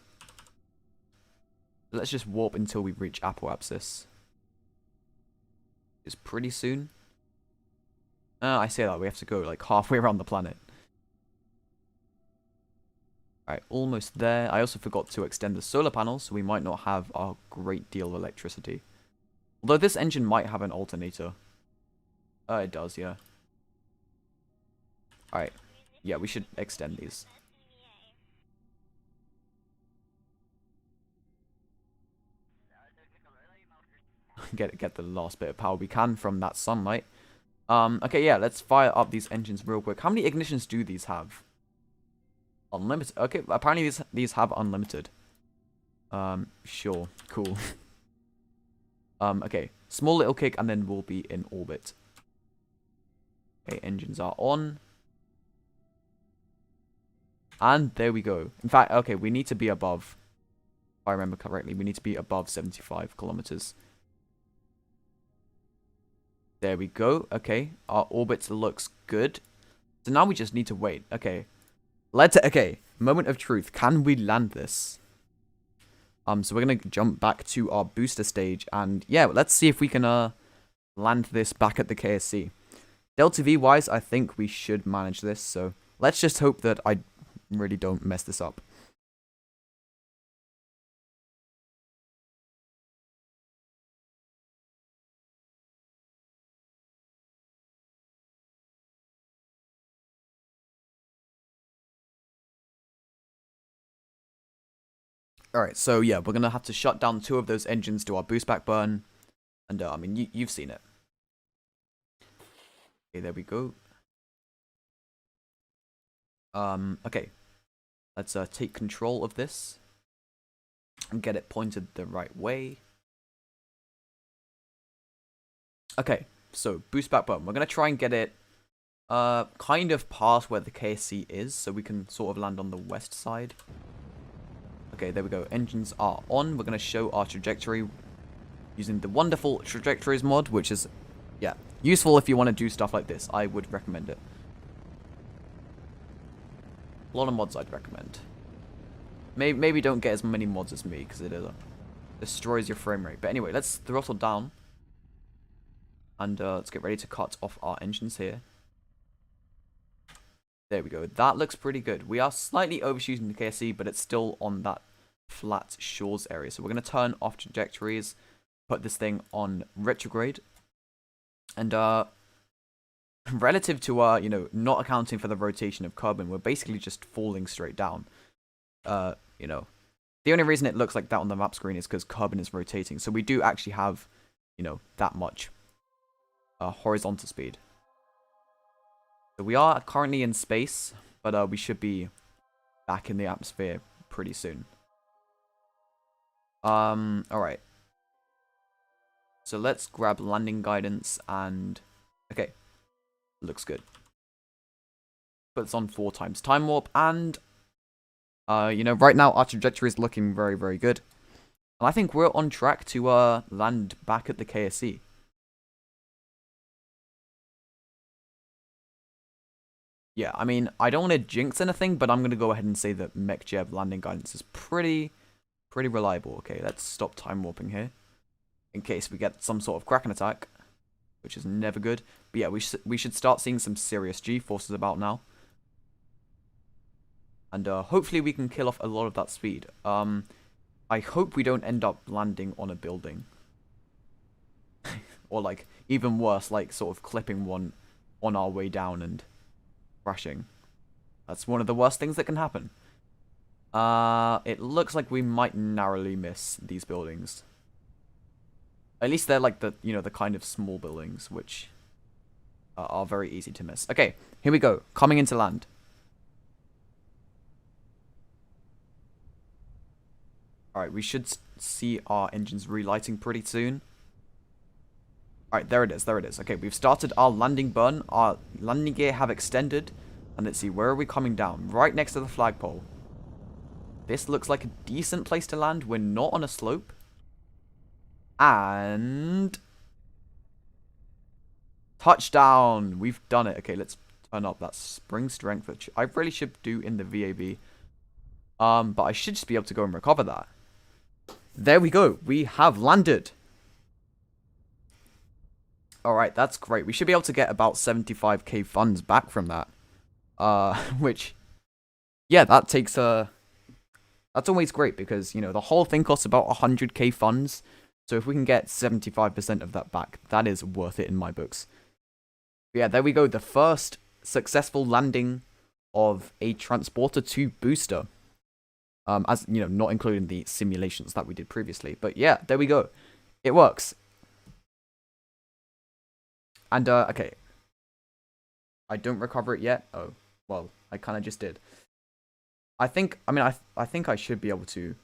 Let's just warp until we reach apoapsis. It's pretty soon. I say that, we have to go like halfway around the planet. Alright, almost there. I also forgot to extend the solar panels, so we might not have a great deal of electricity. Although this engine might have an alternator. It does, yeah. Alright. Yeah, we should extend these. Get the last bit of power we can from that sunlight. Okay, yeah, let's fire up these engines real quick. How many ignitions do these have? Unlimited. Okay, apparently these have unlimited. Sure. Cool. Okay. Small little kick and then we'll be in orbit. Okay, engines are on. And there we go. In fact, okay, we need to be above. If I remember correctly, we need to be above 75 kilometers. There we go. Okay, our orbit looks good. So now we just need to wait. Okay. Okay, moment of truth. Can we land this? So we're going to jump back to our booster stage. And yeah, let's see if we can land this back at the KSC. Delta V wise, I think we should manage this. So let's just hope that I really don't mess this up. Alright, so yeah, we're going to have to shut down 2 of those engines to our boost back burn. And I mean, you've seen it. Okay, there we go. Okay. Let's take control of this. And get it pointed the right way. Okay, so boost back burn. We're going to try and get it kind of past where the KSC is. So we can sort of land on the west side. Okay, there we go. Engines are on. We're going to show our trajectory using the wonderful trajectories mod, which is, yeah, useful if you want to do stuff like this. I would recommend it. A lot of mods I'd recommend. Maybe don't get as many mods as me, because it destroys your frame rate. But anyway, let's throttle down. And let's get ready to cut off our engines here. There we go. That looks pretty good. We are slightly overshooting the KSC, but it's still on that flat shores area. So we're going to turn off trajectories, put this thing on retrograde. And relative to you know, not accounting for the rotation of carbon, we're basically just falling straight down. You know, the only reason it looks like that on the map screen is because carbon is rotating. So we do actually have, you know, that much horizontal speed. So we are currently in space, but we should be back in the atmosphere pretty soon. Alright. So let's grab landing guidance and... Okay. Looks good. Put this on 4 times time warp and... you know, right now our trajectory is looking very, very good. And I think we're on track to land back at the KSC. Yeah, I mean, I don't want to jinx anything, but I'm going to go ahead and say that MechJeb landing guidance is pretty reliable. Okay, let's stop time warping here. In case we get some sort of Kraken attack, which is never good. But yeah, we should start seeing some serious G-forces about now. And hopefully we can kill off a lot of that speed. I hope we don't end up landing on a building. Or like, even worse, like sort of clipping one on our way down and crashing. That's one of the worst things that can happen. It looks like we might narrowly miss these buildings. At least they're like the, you know, the kind of small buildings, which are very easy to miss. Okay, here we go. Coming into land. Alright, we should see our engines relighting pretty soon. Alright, there it is, there it is. Okay, we've started our landing burn. Our landing gear have extended. And let's see, where are we coming down? Right next to the flagpole. This looks like a decent place to land. We're not on a slope. And... touchdown! We've done it. Okay, let's turn up that spring strength, which I really should do in the VAB. But I should just be able to go and recover that. There we go. We have landed. Alright, that's great. We should be able to get about 75k funds back from that. Which, yeah, that takes, that's always great because, you know, the whole thing costs about 100k funds. So if we can get 75% of that back, that is worth it in my books. But yeah, there we go. The first successful landing of a transporter to booster. As you know, not including the simulations that we did previously. But yeah, there we go. It works. And okay. I don't recover it yet. Oh, well, I kind of just did. I think I should be able to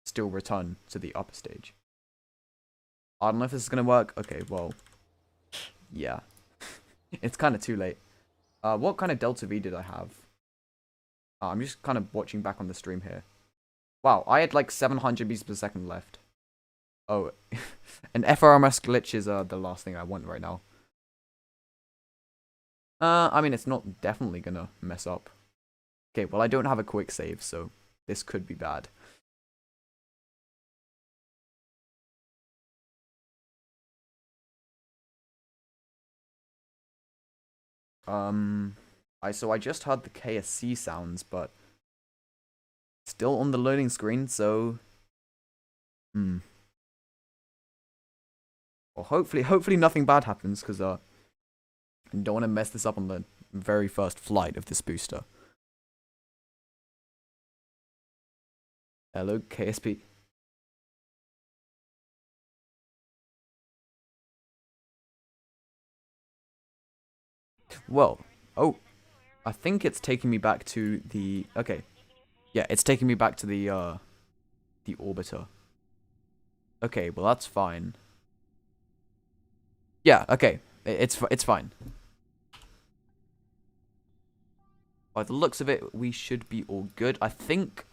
still return to the upper stage. I don't know if this is going to work. Okay, well, yeah. It's kind of too late. What kind of Delta V did I have? I'm just kind of watching back on the stream here. Wow, I had like 700 meters per second left. Oh, an FRMS glitch is the last thing I want right now. I mean, it's not definitely gonna mess up. Okay, well, I don't have a quick save, so this could be bad. So I just heard the KSC sounds, but still on the loading screen, so well, hopefully nothing bad happens, because I don't want to mess this up on the very first flight of this booster. Hello, KSP. Well, oh, I think it's taking me back to the, okay. Yeah, it's taking me back to the orbiter. Okay, well, that's fine. Yeah, okay. It's fine. By the looks of it, we should be all good. I think,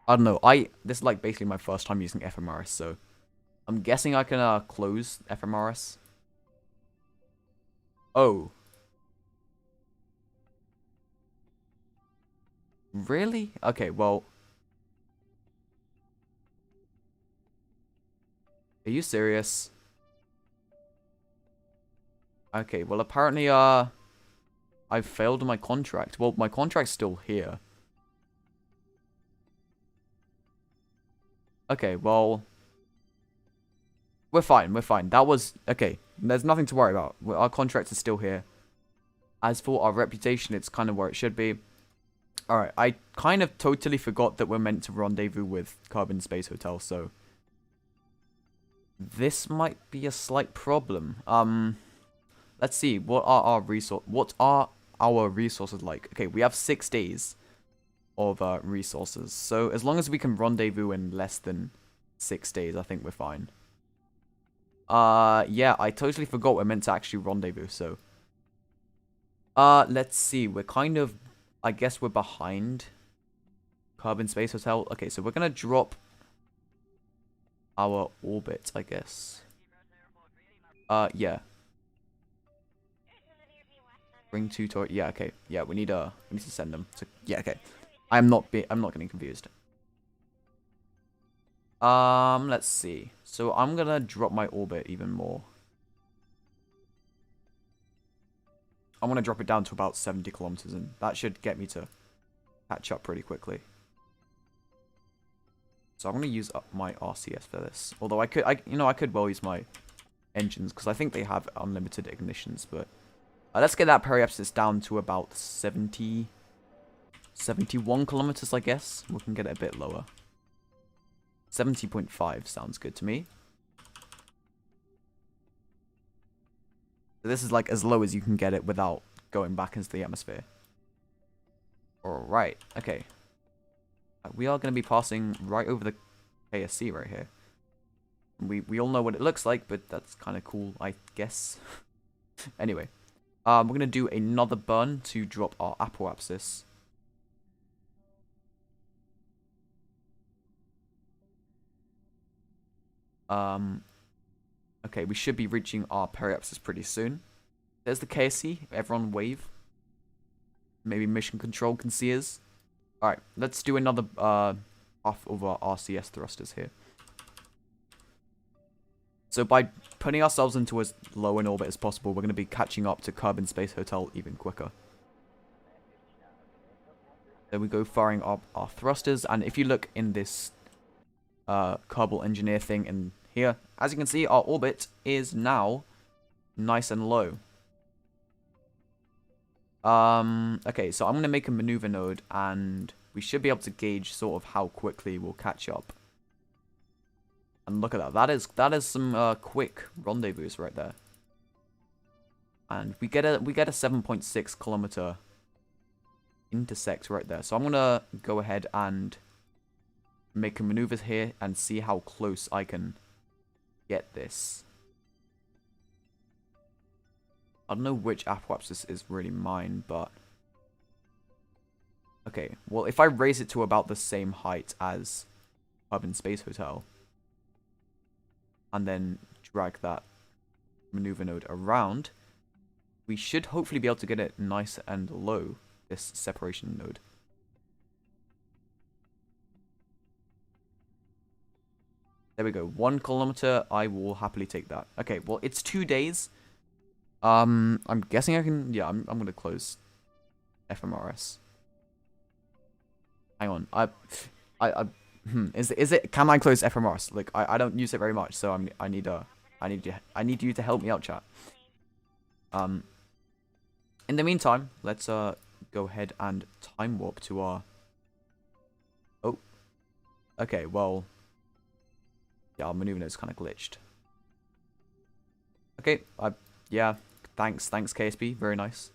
I don't know, this is like basically my first time using FMRS, so I'm guessing I can close FMRS. Oh. Really? Okay, well. Are you serious? Okay, well apparently I've failed my contract. Well, my contract's still here. Okay, well, we're fine, That was, okay, there's nothing to worry about. Our contract is still here. As for our reputation, it's kind of where it should be. Alright, I kind of totally forgot that we're meant to rendezvous with Carbon Space Hotel, so this might be a slight problem. Let's see, what are our resources like? Okay, we have 6 days of resources, so as long as we can rendezvous in less than 6 days, I think we're fine. Yeah, I totally forgot we're meant to actually rendezvous, so let's see, we're kind of, I guess we're behind Carbon Space Hotel. Okay, so we're gonna drop our orbit, I guess. Yeah. Bring 2 to, yeah, okay. Yeah, we need to send them to, yeah, okay. I'm not getting confused. Let's see. So I'm gonna drop my orbit even more. I'm gonna drop it down to about 70 kilometers, and that should get me to catch up pretty quickly. So I'm gonna use up my RCS for this. Although I could well use my engines, because I think they have unlimited ignitions, but let's get that periapsis down to about 71 kilometers, I guess. We can get it a bit lower. 70.5 sounds good to me. So this is like as low as you can get it without going back into the atmosphere. Alright, okay. We are going to be passing right over the KSC right here. We all know what it looks like, but that's kind of cool, I guess. Anyway, we're going to do another burn to drop our apoapsis. Okay, we should be reaching our periapsis pretty soon. There's the KSC. Everyone wave. Maybe mission control can see us. Alright, let's do another half of our RCS thrusters here. So by putting ourselves into as low an orbit as possible, we're going to be catching up to Carbon Space Hotel even quicker. Then we go firing up our thrusters, and if you look in this Kerbal Engineer thing in here, as you can see, our orbit is now nice and low. Okay, so I'm going to make a maneuver node, and we should be able to gauge sort of how quickly we'll catch up. And look at that. That is some quick rendezvous right there. And we get a 7.6 kilometer intersect right there. So I'm gonna go ahead and make a maneuver here and see how close I can get this. I don't know which apoapsis this is really mine, but okay. Well, if I raise it to about the same height as Urban Space Hotel, and then drag that maneuver node around, we should hopefully be able to get it nice and low, this separation node. There we go. 1 kilometer. I will happily take that. Okay, well, it's 2 days. I'm guessing I can... Yeah, I'm going to close FMRS. Hang on. Is it... Can I close FMRS? Like, I don't use it very much, so I need you to help me out, chat. In the meantime, let's go ahead and time warp to our... Oh. Okay, well... Yeah, our maneuver node's kind of glitched. Okay, yeah, thanks KSP, very nice.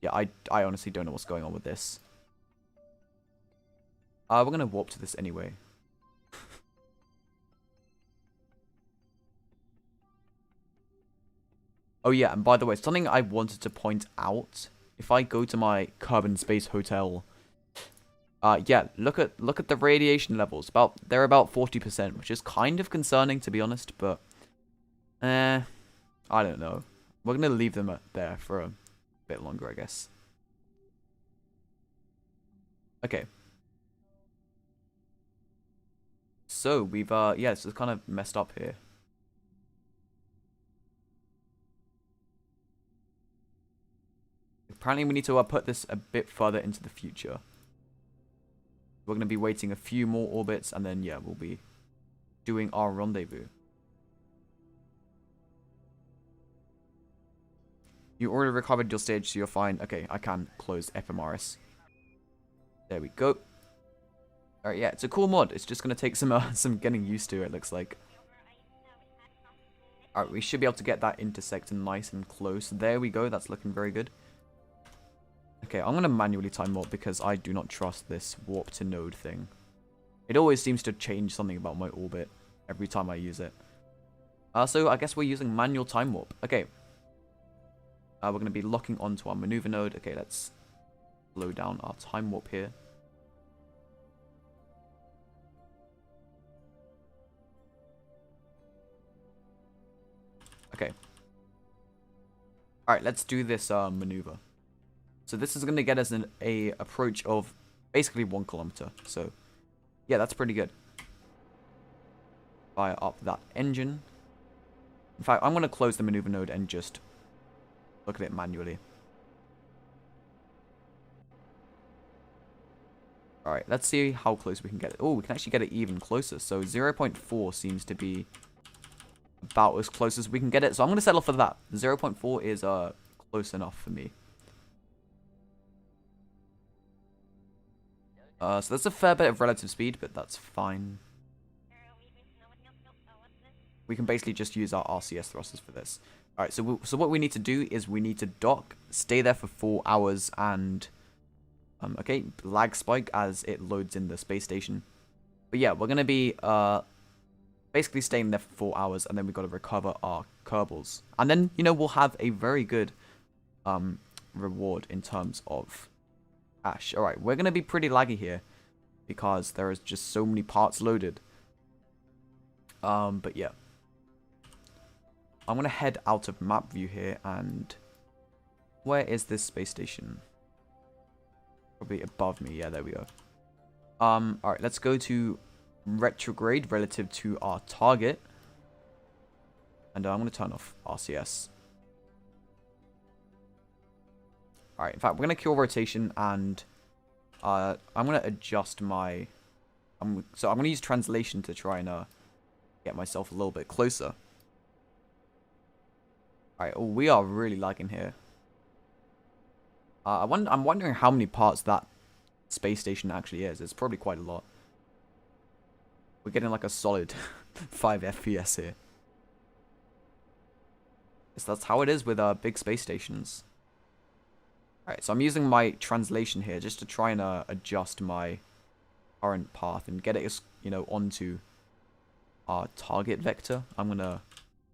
Yeah, I honestly don't know what's going on with this. We're gonna warp to this anyway. Oh yeah, and by the way, something I wanted to point out, if I go to my Carbon Space Hotel, yeah, look at the radiation levels. They're about 40%, which is kind of concerning, to be honest, but I don't know. We're gonna leave them there for a bit longer, I guess. Okay. So we've yeah, it's kind of messed up here. Apparently we need to put this a bit further into the future. We're going to be waiting a few more orbits, and then, yeah, we'll be doing our rendezvous. You already recovered your stage, so you're fine. Okay, I can close FMRS. There we go. Alright, yeah, it's a cool mod. It's just going to take some getting used to, it looks like. Alright, we should be able to get that intersect nice and close. There we go. That's looking very good. Okay, I'm going to manually time warp because I do not trust this warp to node thing. It always seems to change something about my orbit every time I use it. So I guess we're using manual time warp. Okay. We're going to be locking onto our maneuver node. Okay, let's slow down our time warp here. Okay. Alright, let's do this maneuver. So this is going to get us an approach of basically 1 kilometer. So, yeah, that's pretty good. Fire up that engine. In fact, I'm going to close the maneuver node and just look at it manually. Alright, let's see how close we can get it. Oh, we can actually get it even closer. So 0.4 seems to be about as close as we can get it. So I'm going to settle for that. 0.4 is close enough for me. So that's a fair bit of relative speed, but that's fine. We can basically just use our RCS thrusters for this. Alright, so what we need to do is we need to dock, stay there for 4 hours, and... okay, lag spike as it loads in the space station. But yeah, we're going to be basically staying there for 4 hours, and then we've got to recover our Kerbals. And then, you know, we'll have a very good reward in terms of... Ash. Alright, we're going to be pretty laggy here because there is just so many parts loaded. But yeah. I'm going to head out of map view here, and where is this space station? Probably above me. Yeah, there we go. Alright, let's go to retrograde relative to our target. And I'm going to turn off RCS. Alright, in fact, we're going to kill rotation, and I'm going to adjust my... so I'm going to use translation to try and get myself a little bit closer. Alright, oh, we are really lagging here. I'm wondering how many parts that space station actually is. It's probably quite a lot. We're getting like a solid 5 FPS here. So that's how it is with big space stations. Alright, so I'm using my translation here just to try and adjust my current path and get it, you know, onto our target vector. I'm going to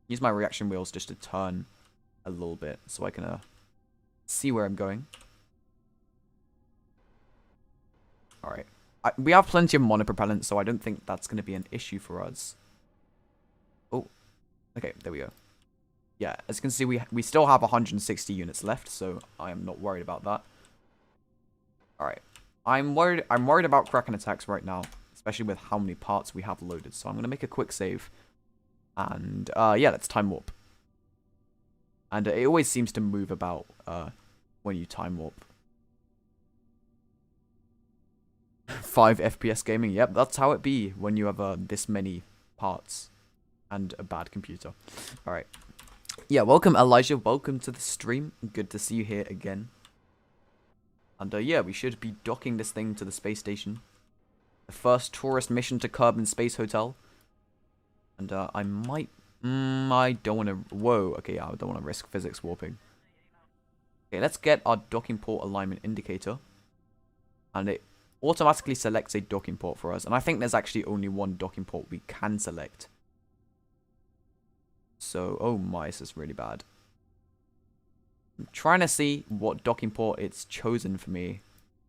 use my reaction wheels just to turn a little bit so I can see where I'm going. Alright. We have plenty of monopropellant, so I don't think that's going to be an issue for us. Oh, okay, there we go. Yeah, as you can see, we still have 160 units left, so I am not worried about that. Alright. I'm worried about Kraken attacks right now, especially with how many parts we have loaded. So I'm going to make a quick save. And, yeah, let's time warp. And it always seems to move about when you time warp. 5 FPS gaming, yep, that's how it be when you have this many parts and a bad computer. Alright. Yeah, welcome Elijah, welcome to the stream. Good to see you here again. And yeah, we should be docking this thing to the space station. The first tourist mission to Kerbin Space Hotel. And I might... I don't want to... Whoa, okay, I don't want to risk physics warping. Okay, let's get our docking port alignment indicator. And it automatically selects a docking port for us. And I think there's actually only one docking port we can select. So, oh my, this is really bad. I'm trying to see what docking port it's chosen for me.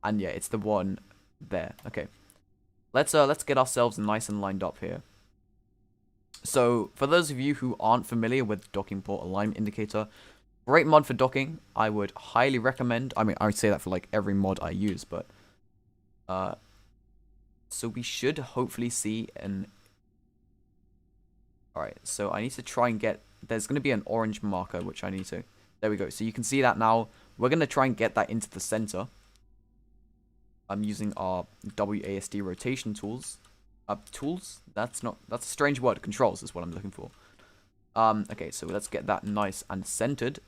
And yeah, it's the one there. Okay. Let's get ourselves nice and lined up here. So, for those of you who aren't familiar with docking port alignment indicator, great mod for docking. I would highly recommend. I mean, I would say that for like every mod I use, but so we should hopefully see an... Alright, so I need to try and get... There's going to be an orange marker, which I need to... There we go. So you can see that now. We're going to try and get that into the center. I'm using our WASD rotation tools. Tools? That's a strange word. Controls is what I'm looking for. Okay, so let's get that nice and centered.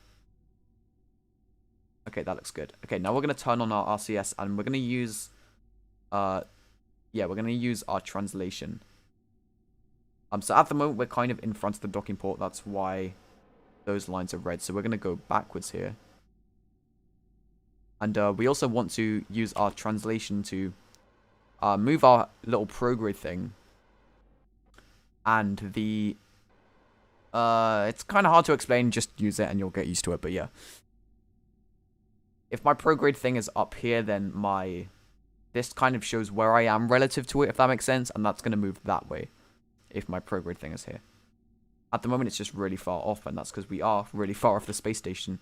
Okay, that looks good. Okay, now we're going to turn on our RCS and we're going to use... yeah, we're going to use our translation. So at the moment, we're kind of in front of the docking port. That's why those lines are red. So we're going to go backwards here. And we also want to use our translation to move our little prograde thing. And the... it's kind of hard to explain. Just use it and you'll get used to it. But yeah. If my prograde thing is up here, then my... This kind of shows where I am relative to it, if that makes sense. And that's going to move that way. If my prograde thing is here. At the moment, it's just really far off, and that's because we are really far off the space station.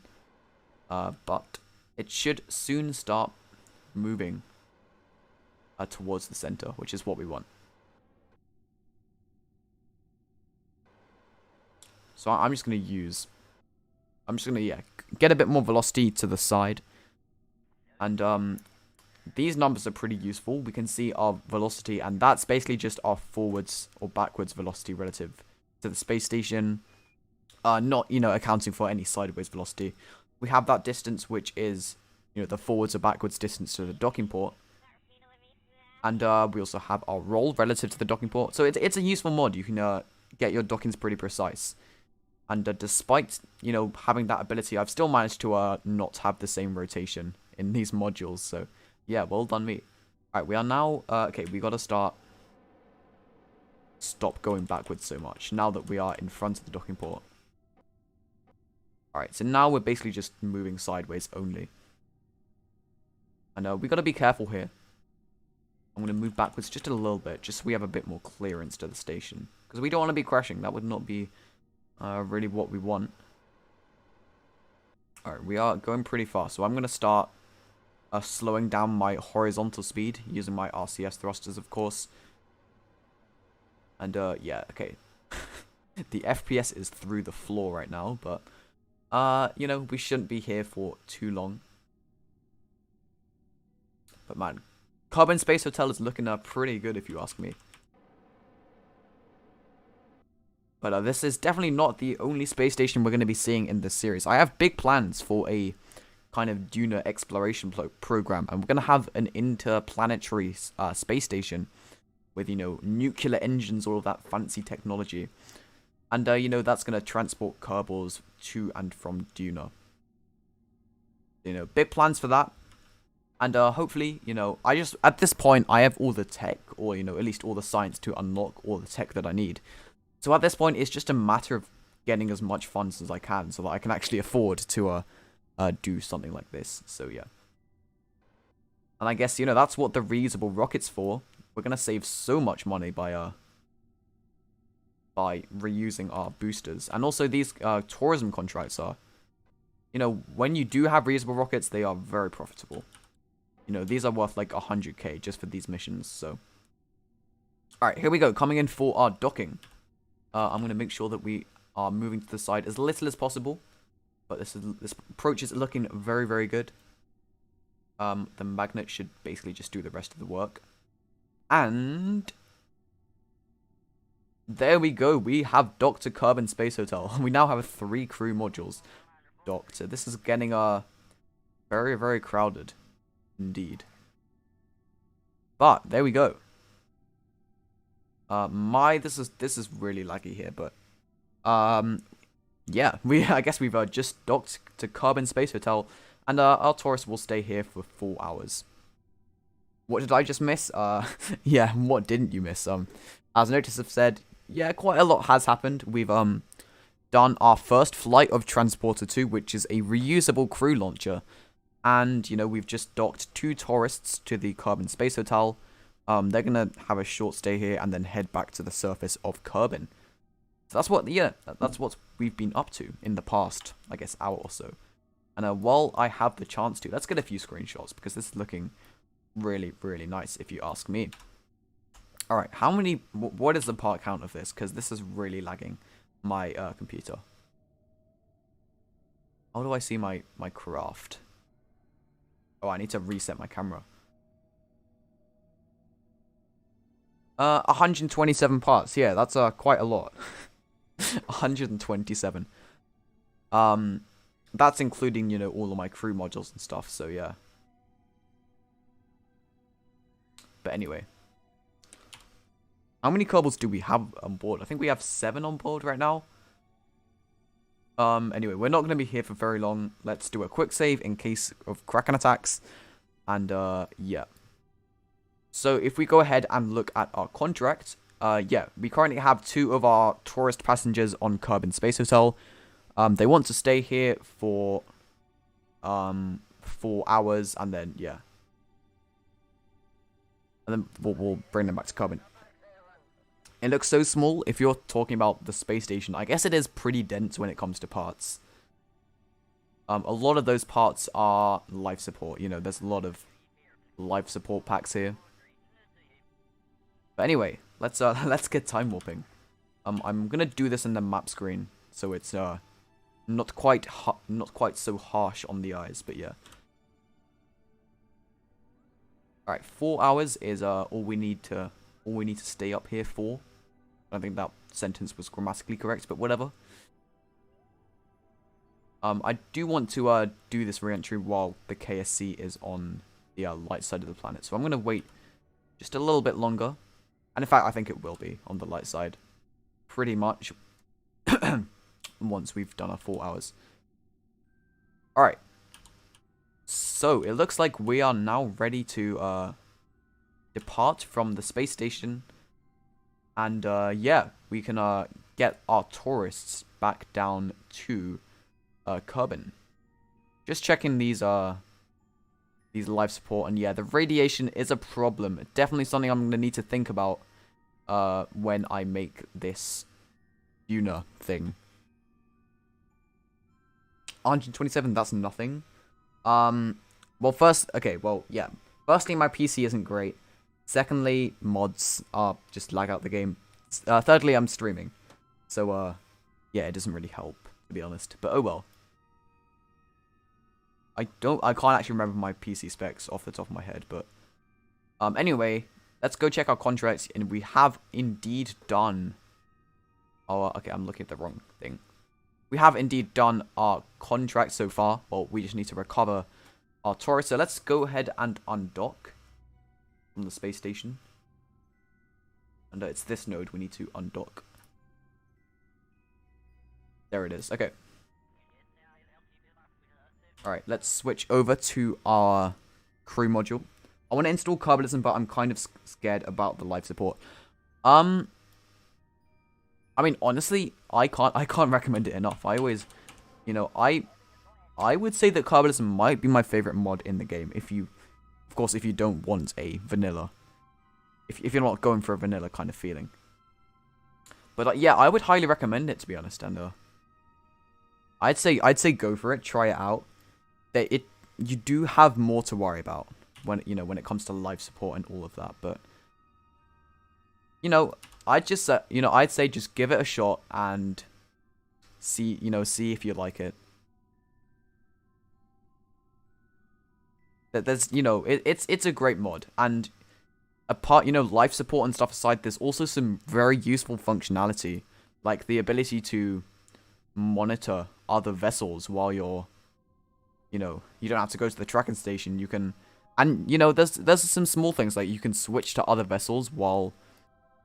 But it should soon start moving towards the center, which is what we want. So I'm just going to use... I'm just going to, yeah, get a bit more velocity to the side. And these numbers are pretty useful. We can see our velocity, and that's basically just our forwards or backwards velocity relative to the space station. Not, you know, accounting for any sideways velocity. We have that distance, which is, you know, the forwards or backwards distance to the docking port. And we also have our roll relative to the docking port. So it's a useful mod. You can get your dockings pretty precise. And despite, you know, having that ability, I've still managed to not have the same rotation in these modules. So... yeah, well done me. Alright, we are now... okay, we gotta stop going backwards so much, now that we are in front of the docking port. Alright, so now we're basically just moving sideways only. And we gotta be careful here. I'm gonna move backwards just a little bit, just so we have a bit more clearance to the station. Because we don't want to be crashing, that would not be really what we want. Alright, we are going pretty fast, so I'm gonna start... slowing down my horizontal speed using my RCS thrusters, of course. And yeah, okay. The FPS is through the floor right now, but you know, we shouldn't be here for too long. But man, Kerbin Space Hotel is looking pretty good if you ask me. But this is definitely not the only space station we're going to be seeing in this series. I have big plans for a kind of Duna exploration program, and we're gonna have an interplanetary space station with, you know, nuclear engines, all of that fancy technology, and you know, that's gonna transport Kerbals to and from Duna. You know, big plans for that. And hopefully, you know, at this point, I have all the tech, or, you know, at least all the science to unlock all the tech that I need. So at this point, it's just a matter of getting as much funds as I can so that I can actually afford to do something like this. So, yeah. And I guess, you know, that's what the reusable rocket's for. We're going to save so much money by reusing our boosters. And also, these tourism contracts are, you know, when you do have reusable rockets, they are very profitable. You know, these are worth like 100k just for these missions, so. Alright, here we go. Coming in for our docking. I'm going to make sure that we are moving to the side as little as possible. But this approach is looking very, very good. The magnet should basically just do the rest of the work. And there we go. We have docked to Kerbin Space Hotel. We now have 3 crew modules docked. So this is getting very, very crowded. Indeed. But there we go. This is really laggy here, but yeah, I guess we've just docked to Kerbin Space Hotel, and our tourist will stay here for 4 hours. What did I just miss? Yeah, what didn't you miss? As notice have said, yeah, quite a lot has happened. We've done our first flight of Transporter 2, which is a reusable crew launcher. And, you know, we've just docked 2 tourists to the Kerbin Space Hotel. They're going to have a short stay here and then head back to the surface of Kerbin. So that's what we've been up to in the past, I guess, hour or so. And while I have the chance to, let's get a few screenshots because this is looking really, really nice if you ask me. Alright, what is the part count of this? Because this is really lagging my computer. How do I see my craft? Oh, I need to reset my camera. 127 parts. Yeah, that's quite a lot. 127. That's including, you know, all of my crew modules and stuff, so yeah. But anyway. How many Kerbals do we have on board? I think we have 7 on board right now. Anyway, we're not going to be here for very long. Let's do a quick save in case of Kraken attacks. And, yeah. So, if we go ahead and look at our contract, yeah, we currently have 2 of our tourist passengers on Kerbin Space Hotel. They want to stay here for, 4 hours, and then, yeah. And then we'll bring them back to Kerbin. It looks so small. If you're talking about the space station, I guess it is pretty dense when it comes to parts. A lot of those parts are life support. You know, there's a lot of life support packs here. But anyway, let's get time warping. I'm gonna do this in the map screen, so it's not quite so harsh on the eyes, but yeah. All right, 4 hours is all we need to stay up here for. I don't think that sentence was grammatically correct, but whatever. I do want to do this re-entry while the KSC is on the light side of the planet, so I'm going to wait just a little bit longer. And in fact, I think it will be on the light side pretty much once we've done our 4 hours. Alright. So, it looks like we are now ready to depart from the space station. And, yeah, we can get our tourists back down to Kerbin. Just checking these life support, and yeah, the radiation is a problem. Definitely something I'm gonna need to think about when I make this Una thing. 127, that's nothing. Well, yeah. Firstly, my PC isn't great. Secondly, mods are just lag out the game. Thirdly, I'm streaming. So, yeah, it doesn't really help, to be honest. But oh well. I can't actually remember my PC specs off the top of my head, but anyway, let's go check our contracts, and we have indeed done our, okay, I'm looking at the wrong thing. we have indeed done our contract so far. Well, we just need to recover our Taurus. So let's go ahead and undock from the space station. And it's this node we need to undock. There it is. Okay. Alright, let's switch over to our crew module. I want to install Kerbalism, but I'm kind of scared about the life support. I mean, honestly, I can't recommend it enough. I always, you know, I would say that Kerbalism might be my favorite mod in the game. If you, of course, if you don't want a vanilla, if you're not going for a vanilla kind of feeling. But yeah, I would highly recommend it, to be honest. And I'd say go for it, try it out. You do have more to worry about when it comes to life support and all of that, but I'd say just give it a shot and see if you like it. There's it's a great mod, and apart life support and stuff aside, there's also some very useful functionality, like the ability to monitor other vessels while you're you don't have to go to the tracking station. You can, and there's some small things like you can switch to other vessels while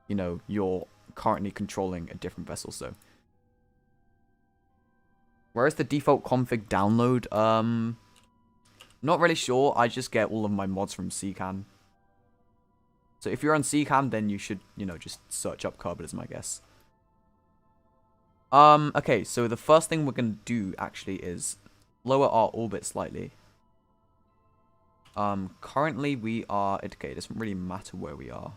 you're currently controlling a different vessel. So where is the default config download? Not really sure. I just get all of my mods from CCAN. So if you're on CCAN, then you should just search up Kerbalism, I guess. Okay, so the first thing we're gonna do actually is lower our orbit slightly. Currently we are, okay, it doesn't really matter where we are.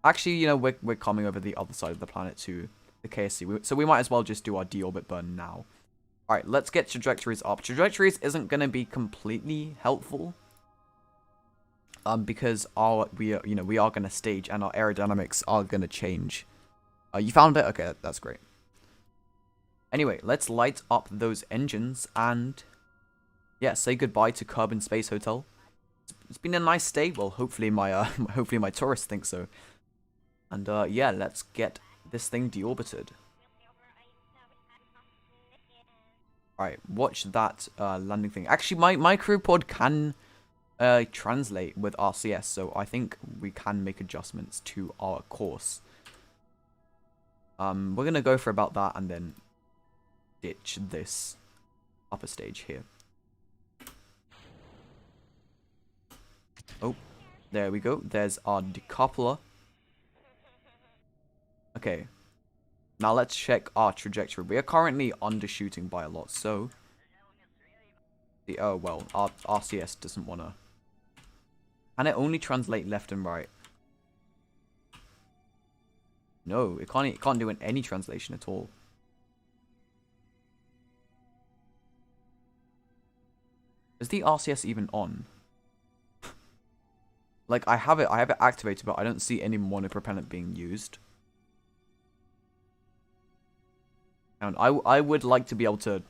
Actually, we're coming over the other side of the planet to the KSC, so we might as well just do our deorbit burn now. Alright, let's get trajectories up. Trajectories isn't going to be completely helpful. Because we are going to stage and our aerodynamics are going to change. You found it? Okay, that's great. Anyway, let's light up those engines and yeah, say goodbye to Kerbin Space Hotel. It's been a nice stay. Well, hopefully my tourists think so. And yeah, let's get this thing deorbited. Alright, watch that landing thing. Actually, my crew pod can translate with RCS, so I think we can make adjustments to our course. We're gonna go for about that and then ditch this upper stage here. Oh, there we go. There's our decoupler. Okay. Now let's check our trajectory. We are currently undershooting by a lot, so well, our RCS doesn't wanna. Can it only translate left and right? No, it can't do any translation at all. Is the RCS even on? Like I have it activated, but I don't see any monopropellant being used. And I would like to be able to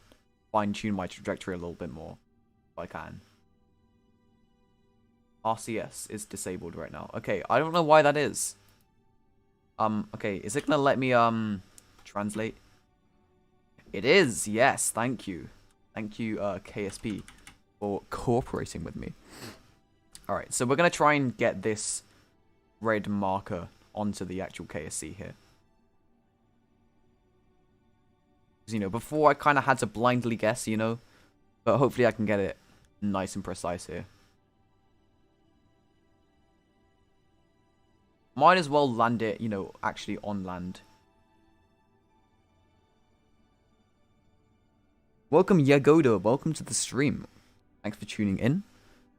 fine-tune my trajectory a little bit more, if I can. RCS is disabled right now. Okay, I don't know why that is. Okay, is it gonna let me translate? It is. Yes, thank you. Thank you, KSP, for cooperating with me. Alright, so we're gonna try and get this red marker onto the actual KSC here. Before I kind of had to blindly guess, but hopefully I can get it nice and precise here. Might as well land it, actually on land. Welcome, Yagoda. Welcome to the stream. Thanks for tuning in.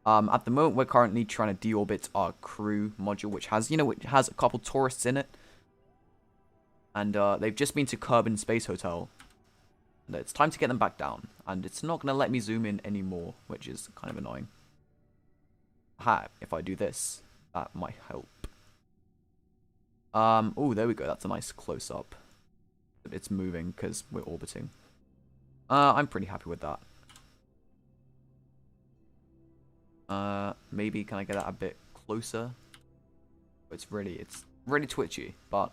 At the moment, we're currently trying to deorbit our crew module, which has, which has a couple tourists in it. And they've just been to Kerbin Space Hotel. It's time to get them back down, and it's not going to let me zoom in anymore, which is kind of annoying. Aha, if I do this, that might help. Oh, there we go, that's a nice close-up. But it's moving because we're orbiting. I'm pretty happy with that. Maybe, can I get that a bit closer? It's really twitchy, but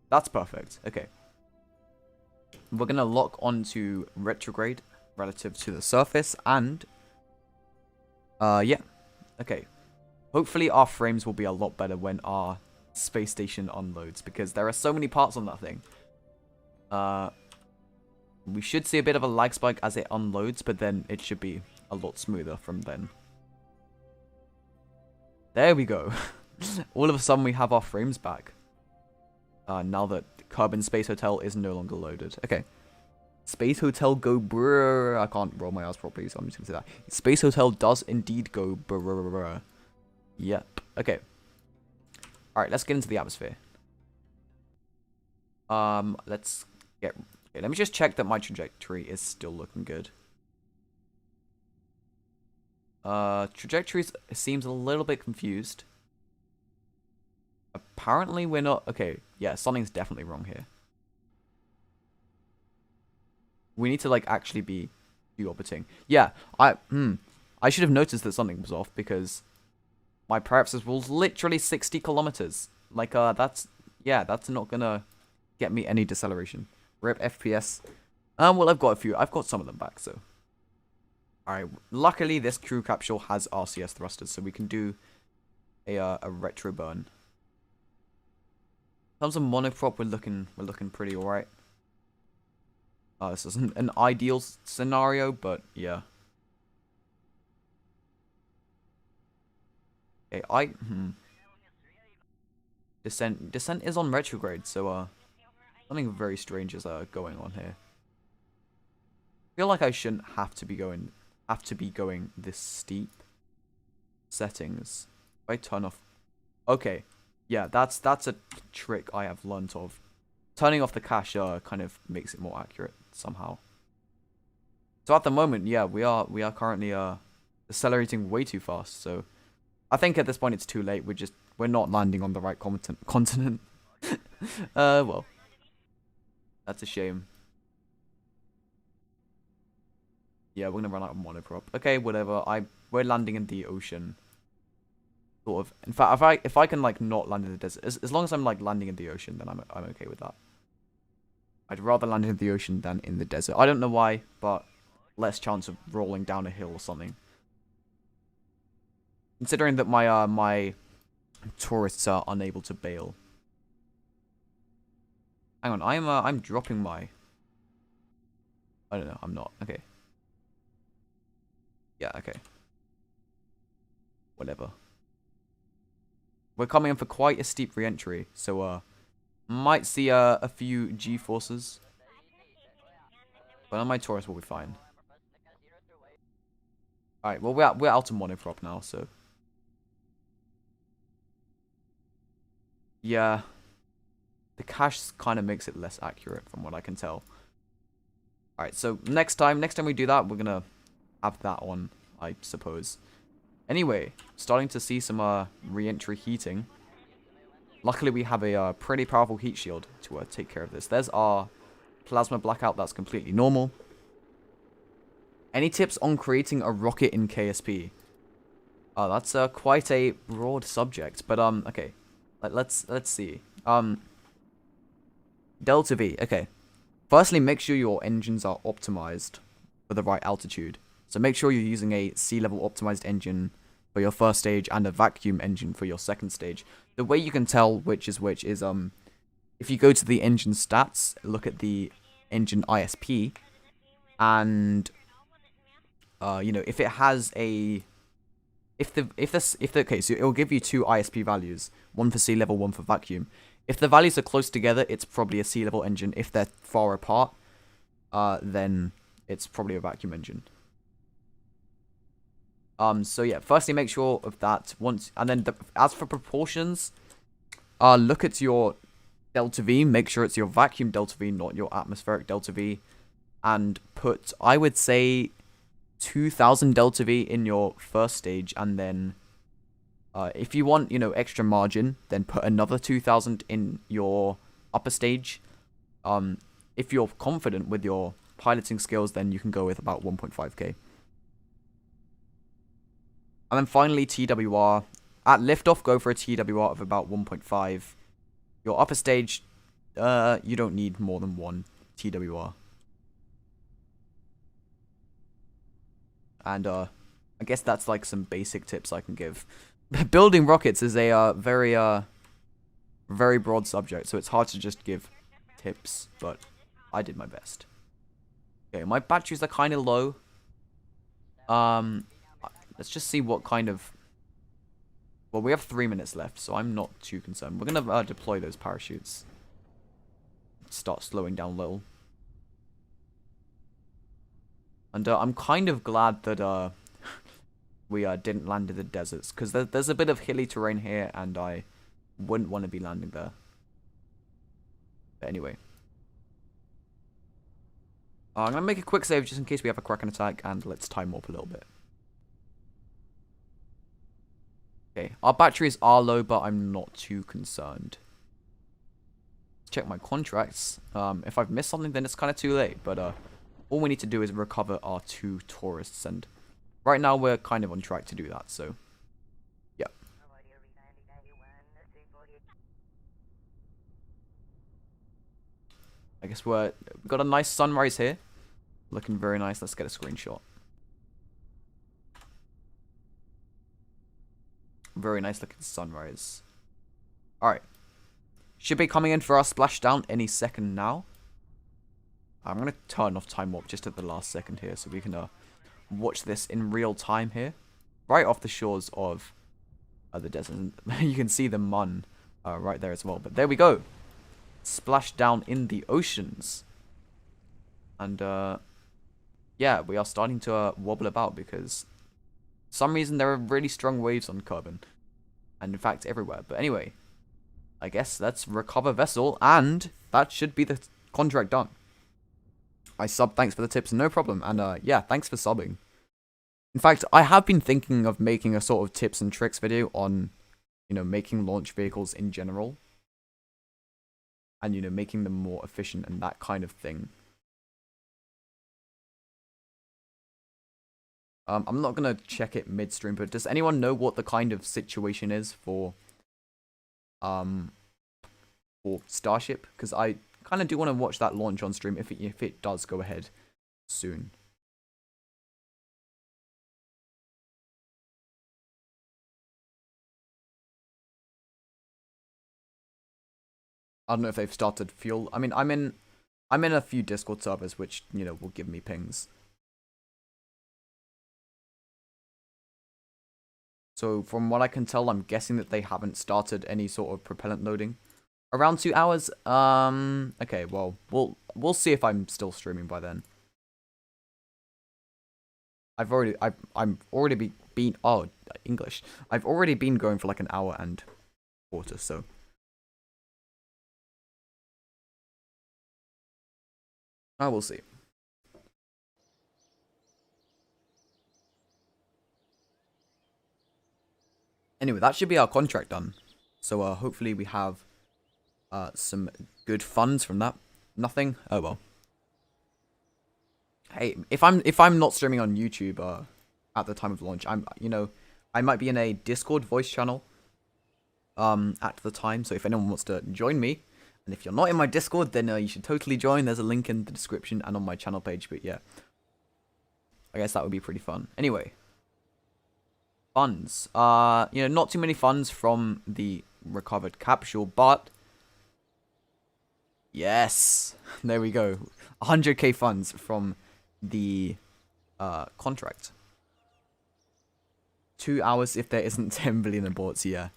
That's perfect. Okay. We're going to lock onto retrograde relative to the surface, and yeah. Okay. Hopefully our frames will be a lot better when our space station unloads, because there are so many parts on that thing. We should see a bit of a lag spike as it unloads, but then it should be a lot smoother from then. There we go. All of a sudden we have our frames back. Now that Kerbin Space Hotel is no longer loaded. Okay. Space Hotel go brrrr. I can't roll my R's properly, so I'm just going to say that. Space Hotel does indeed go brrrr. Yep. Okay. Alright, let's get into the atmosphere. Let's get... Okay, let me just check that my trajectory is still looking good. Trajectory seems a little bit confused. Apparently we're not... Okay, yeah, something's definitely wrong here. We need to, like, actually be deorbiting. Yeah, I should have noticed that something was off, because my parallax was literally 60 kilometers. Like, that's not gonna get me any deceleration. RIP FPS. Well, I've got some of them back, so. Alright, luckily this crew capsule has RCS thrusters, so we can do a retro burn. In terms of monoprop, we're looking pretty alright. This isn't an ideal scenario, but yeah. Okay, Descent is on retrograde, so something very strange is going on here. I feel like I shouldn't have to be going this steep. Settings. If I turn off. Okay. Yeah, that's a trick I have learnt of. Turning off the cache kind of makes it more accurate somehow. So at the moment, yeah, we are currently accelerating way too fast. So I think at this point it's too late. We're not landing on the right continent. Well, that's a shame. Yeah, we're gonna run out of monoprop. Okay, whatever. We're landing in the ocean. Sort of. In fact, if I can like not land in the desert, as long as I'm like landing in the ocean, then I'm okay with that. I'd rather land in the ocean than in the desert. I don't know why, but less chance of rolling down a hill or something. Considering that my tourists are unable to bail. Hang on, I'm dropping my... I don't know, I'm not. Okay. Yeah, okay. Whatever. We're coming in for quite a steep re-entry, so might see a few G-forces. But on my Taurus will be fine. Alright, well we're out of monoprop now, so... Yeah. The cache kind of makes it less accurate from what I can tell. Alright, so next time we do that, we're gonna have that on, I suppose. Anyway, starting to see some re-entry heating. Luckily we have a pretty powerful heat shield to take care of this. There's our plasma blackout, that's completely normal. Any tips on creating a rocket in KSP? That's quite a broad subject, but okay. Let's see. Delta V, okay. Firstly, make sure your engines are optimized for the right altitude. So make sure you're using a sea level optimized engine for your first stage and a vacuum engine for your second stage. The way you can tell which is if you go to the engine stats, look at the engine ISP, and you know, if it has a okay, so it will give you two ISP values, one for sea level, one for vacuum. If the values are close together, it's probably a sea level engine. If they're far apart, then it's probably a vacuum engine. So yeah, firstly make sure of that once, and then as for proportions, look at your delta V, make sure it's your vacuum delta V, not your atmospheric delta V, and put, I would say, 2000 delta V in your first stage, and then if you want, you know, extra margin, then put another 2000 in your upper stage. If you're confident with your piloting skills, then you can go with about 1.5k. And then finally, TWR. At liftoff, go for a TWR of about 1.5. Your upper stage, you don't need more than 1 TWR. And, I guess that's, like, some basic tips I can give. Building rockets is a, very broad subject, so it's hard to just give tips, but I did my best. Okay, my batteries are kind of low. Let's just see what kind of... Well, we have 3 minutes left, so I'm not too concerned. We're gonna deploy those parachutes. Start slowing down a little. And I'm kind of glad that we didn't land in the deserts, because there's a bit of hilly terrain here, and I wouldn't want to be landing there. But anyway. I'm going to make a quick save just in case we have a Kraken attack, and let's time warp a little bit. Okay, our batteries are low, but I'm not too concerned. Let's check my contracts. If I've missed something, then it's kind of too late, but all we need to do is recover our 2 tourists, and right now we're kind of on track to do that, so yeah. I guess we've got a nice sunrise here. Looking very nice. Let's get a screenshot. Very nice looking sunrise. Alright. Should be coming in for our splashdown any second now. I'm going to turn off time warp just at the last second here so we can watch this in real time here. Right off the shores of the desert. You can see the Mun right there as well. But there we go. Splash down in the oceans. And yeah, we are starting to wobble about because for some reason there are really strong waves on Kerbin. And in fact everywhere. But anyway, I guess let's recover vessel, and that should be the contract done. I sub, thanks for the tips, no problem. And yeah, thanks for subbing. In fact, I have been thinking of making a sort of tips and tricks video on, you know, making launch vehicles in general. And, you know, making them more efficient and that kind of thing. I'm not going to check it midstream, but does anyone know what the kind of situation is for Starship? Because I kind of do want to watch that launch on stream if it does go ahead soon. I don't know if they've started fuel. I mean, I'm in a few Discord servers which, you know, will give me pings. So from what I can tell, I'm guessing that they haven't started any sort of propellant loading. Around 2 hours. Okay, well, we'll see if I'm still streaming by then. I've already been English. I've already been going for like an hour and a quarter, so I will see. Anyway, that should be our contract done. So hopefully we have some good funds from that. Nothing? Oh well. Hey, if I'm not streaming on YouTube at the time of launch, I might be in a Discord voice channel at the time. So if anyone wants to join me, and if you're not in my Discord, then you should totally join. There's a link in the description and on my channel page. But yeah, I guess that would be pretty fun. Anyway. Funds. Not too many funds from the recovered capsule, but yes, there we go. 100k funds from the contract. 2 hours if there isn't 10 billion aborts, yeah.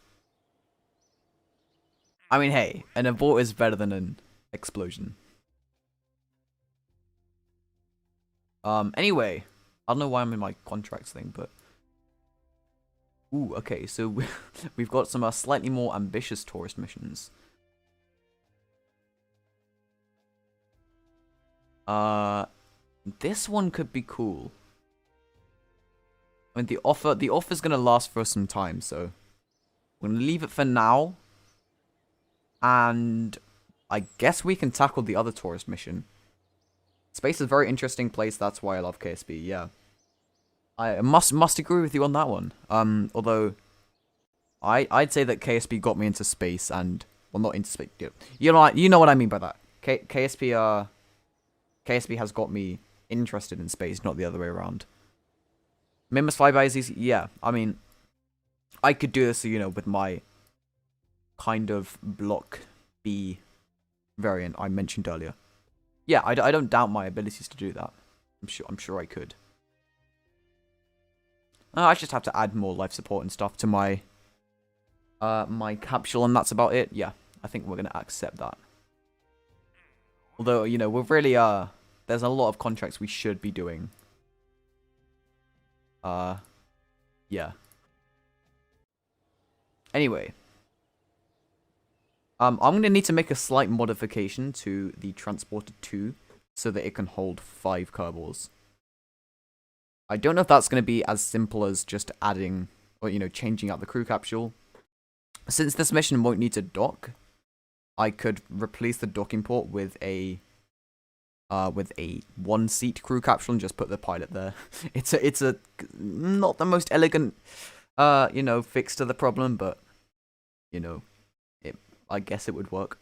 I mean, hey, an abort is better than an explosion. Anyway, I don't know why I'm in my contracts thing, but ooh, okay, so we've got some slightly more ambitious tourist missions. This one could be cool. I mean, the offer's gonna last for some time, so we're gonna leave it for now. And I guess we can tackle the other tourist mission. Space is a very interesting place, that's why I love KSP, yeah. I must agree with you on that one. Although I'd say that KSP got me into space, and Well, not interspace. You know what I mean by that. KSP has got me interested in space, not the other way around. Mimbus flyby, yeah. I mean, I could do this, with my kind of block B variant I mentioned earlier. Yeah, I don't doubt my abilities to do that. I'm sure I could. I just have to add more life support and stuff to my my capsule, and that's about it. Yeah, I think we're gonna accept that. Although, we're really there's a lot of contracts we should be doing. Yeah. Anyway. I'm going to need to make a slight modification to the Transporter 2 so that it can hold 5 Kerbals. I don't know if that's going to be as simple as just adding, or, changing out the crew capsule. Since this mission won't need to dock, I could replace the docking port with a 1-seat crew capsule and just put the pilot there. It's a not the most elegant, fix to the problem, but, I guess it would work.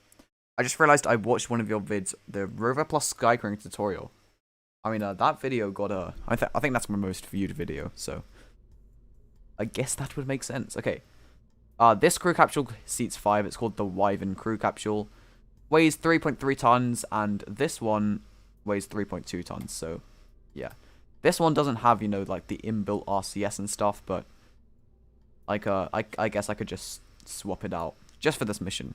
I just realized I watched one of your vids, the Rover plus Skycrane tutorial. I mean, that video got I think that's my most viewed video, so I guess that would make sense. Okay. This crew capsule seats 5. It's called the Wyvern crew capsule. Weighs 3.3 tons, and this one weighs 3.2 tons. So, yeah. This one doesn't have, like the inbuilt RCS and stuff, but like, I guess I could just swap it out just for this mission.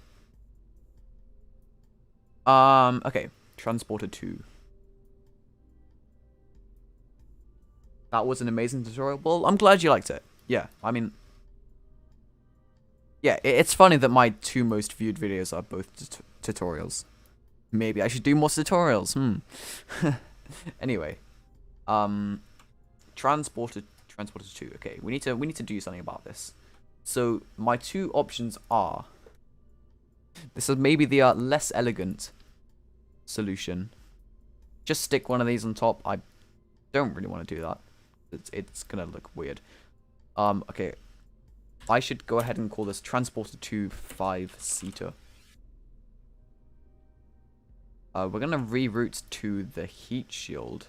Okay. Transporter 2. That was an amazing tutorial. Well, I'm glad you liked it. Yeah, I mean, yeah, it's funny that my 2 most viewed videos are both tutorials. Maybe I should do more tutorials. Anyway, Transporter 2. Okay, we need to do something about this. So my 2 options are. This is maybe the less elegant solution. Just stick one of these on top. I don't really want to do that. It's gonna look weird. Okay. I should go ahead and call this Transporter 2 5-seater. We're gonna reroute to the heat shield.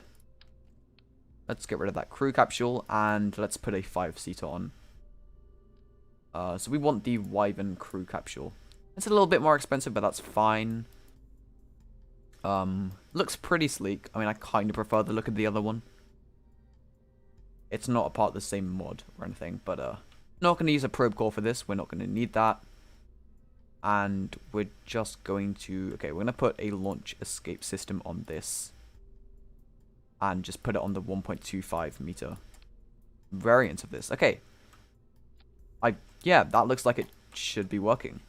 Let's get rid of that crew capsule and let's put a 5-seater on. So we want the Wyvern crew capsule. It's a little bit more expensive, but that's fine. Looks pretty sleek. I mean, I kind of prefer the look of the other one. It's not a part of the same mod or anything, but not going to use a probe core for this. We're not going to need that. And we're just going to... Okay, we're going to put a launch escape system on this. And just put it on the 1.25 meter variant of this. Okay. Yeah, that looks like it should be working.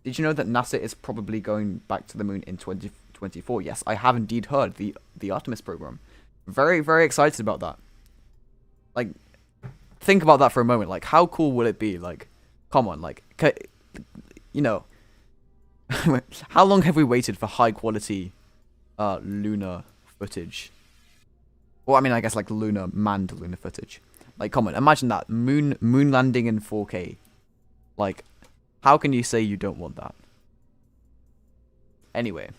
Did you know that NASA is probably going back to the moon in 2024? Yes, I have indeed heard the Artemis program. Very, very excited about that. Like, think about that for a moment. Like, how cool would it be? Like, come on, like, how long have we waited for high quality lunar footage? Well, I mean, I guess like manned lunar footage. Like, come on, imagine that moon landing in 4K. Like, how can you say you don't want that? Anyway,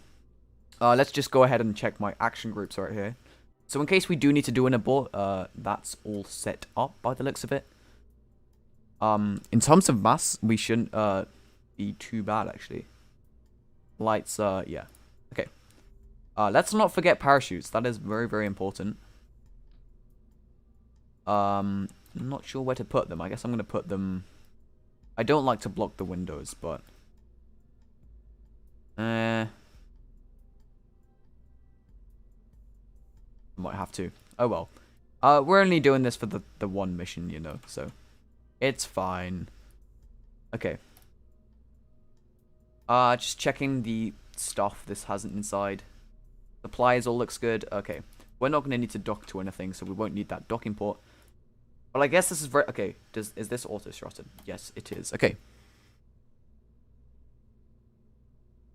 let's just go ahead and check my action groups right here. So in case we do need to do an abort, that's all set up by the looks of it. In terms of mass, we shouldn't be too bad actually. Lights, yeah. Okay. Let's not forget parachutes. That is very, very important. I'm not sure where to put them. I guess I'm going to put them... I don't like to block the windows, but... I might have to. Oh well. We're only doing this for the one mission, so... It's fine. Okay. Just checking the stuff this has inside. Supplies all looks good. Okay. We're not going to need to dock to anything, so we won't need that docking port. But I guess this is very... Okay, is this auto-throtted? Yes, it is. Okay.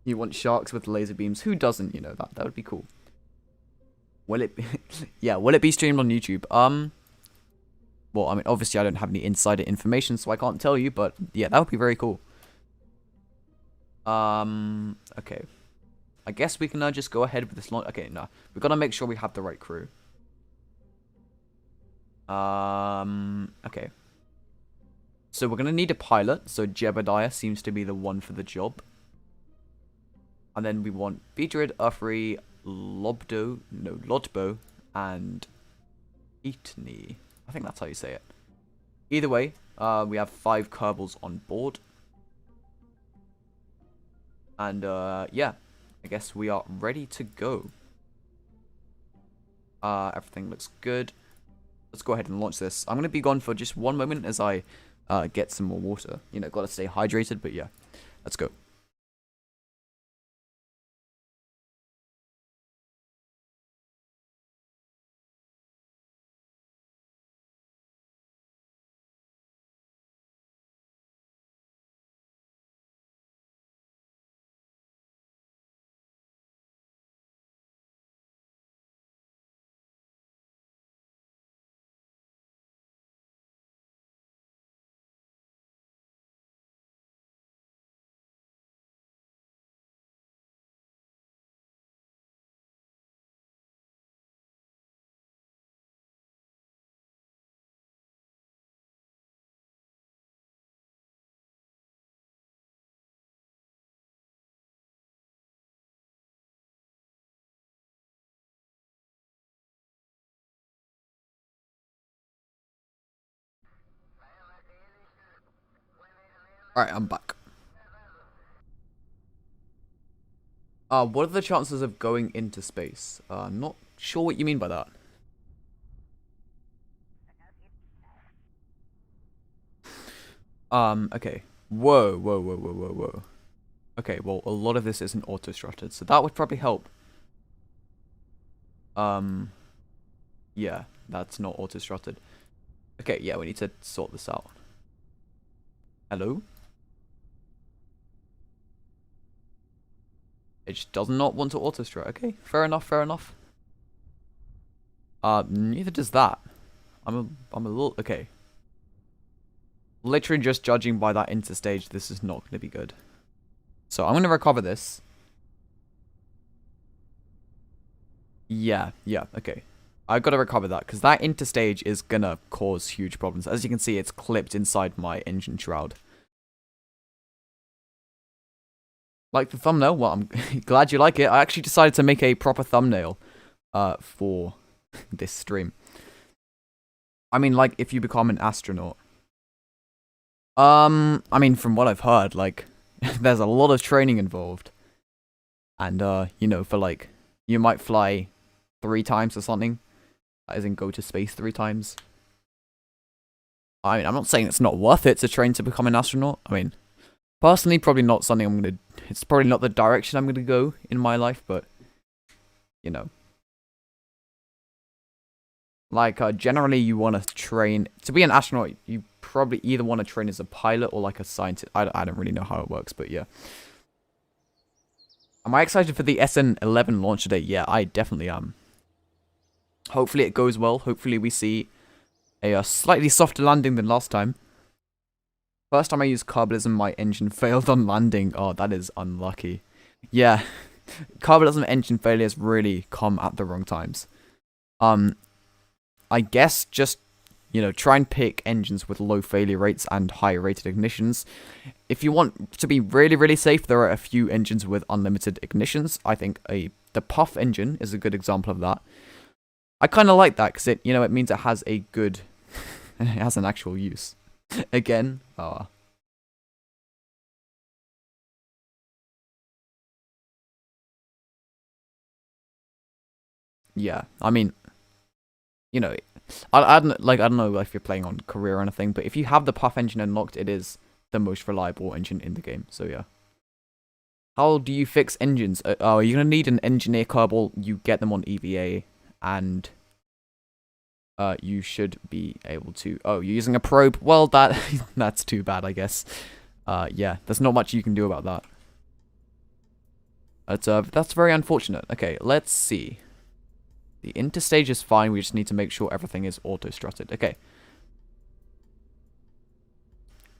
You want sharks with laser beams? Who doesn't, that would be cool. Will it be... yeah, will it be streamed on YouTube? Well, I mean, obviously I don't have any insider information, so I can't tell you, but yeah, that would be very cool. Okay. I guess we can now just go ahead with this launch. Okay, no. We've got to make sure we have the right crew. Okay. So we're going to need a pilot, so Jebediah seems to be the one for the job. And then we want Beedrid, Ufri, Lodbo, and Eatney. I think that's how you say it. Either way, we have 5 Kerbals on board. And, yeah. I guess we are ready to go. Everything looks good. Let's go ahead and launch this. I'm going to be gone for just one moment as I get some more water. You know, got to stay hydrated, but yeah. Let's go. Alright, I'm back. What are the chances of going into space? Not sure what you mean by that. Okay. Whoa. Okay, well, a lot of this isn't auto-strutted, so that would probably help. Yeah, that's not auto-strutted. Okay, yeah, we need to sort this out. Hello? It just does not want to auto-strut. Okay, fair enough. Neither does that. I'm a little... Okay. Literally just judging by that interstage, this is not going to be good. So I'm going to recover this. Yeah, okay. I've got to recover that, because that interstage is going to cause huge problems. As you can see, it's clipped inside my engine shroud. Like the thumbnail? Well, I'm glad you like it. I actually decided to make a proper thumbnail for this stream. I mean, like, if you become an astronaut. I mean, from what I've heard, like, there's a lot of training involved. And, you know, for, like, you might fly 3 times or something. As in, go to space 3 times. I mean, I'm not saying it's not worth it to train to become an astronaut. I mean, personally, probably not something I'm going to... It's probably not the direction I'm going to go in my life, but, you know. Like, generally, you want to train... To be an astronaut, you probably either want to train as a pilot or, like, a scientist. I don't really know how it works, but yeah. Am I excited for the SN11 launch today? Yeah, I definitely am. Hopefully it goes well. Hopefully we see a slightly softer landing than last time. First time I used carburism, my engine failed on landing. Oh, that is unlucky. Yeah, carburism engine failures really come at the wrong times. I guess just, you know, try and pick engines with low failure rates and high rated ignitions. If you want to be really, really safe, there are a few engines with unlimited ignitions. I think the Puff engine is a good example of that. I kind of like that because it, you know, it means it has a good, it has an actual use. Again, yeah, I mean, you know, I don't know if you're playing on career or anything, but if you have the Puff engine unlocked, it is the most reliable engine in the game. So yeah. How do you fix engines? Oh, you're gonna need an engineer Kerbal. You get them on EVA, and you should be able to... Oh, you're using a probe? Well, that's too bad, I guess. Yeah, there's not much you can do about that. That's very unfortunate. Okay, let's see. The interstage is fine, we just need to make sure everything is auto-strutted. Okay.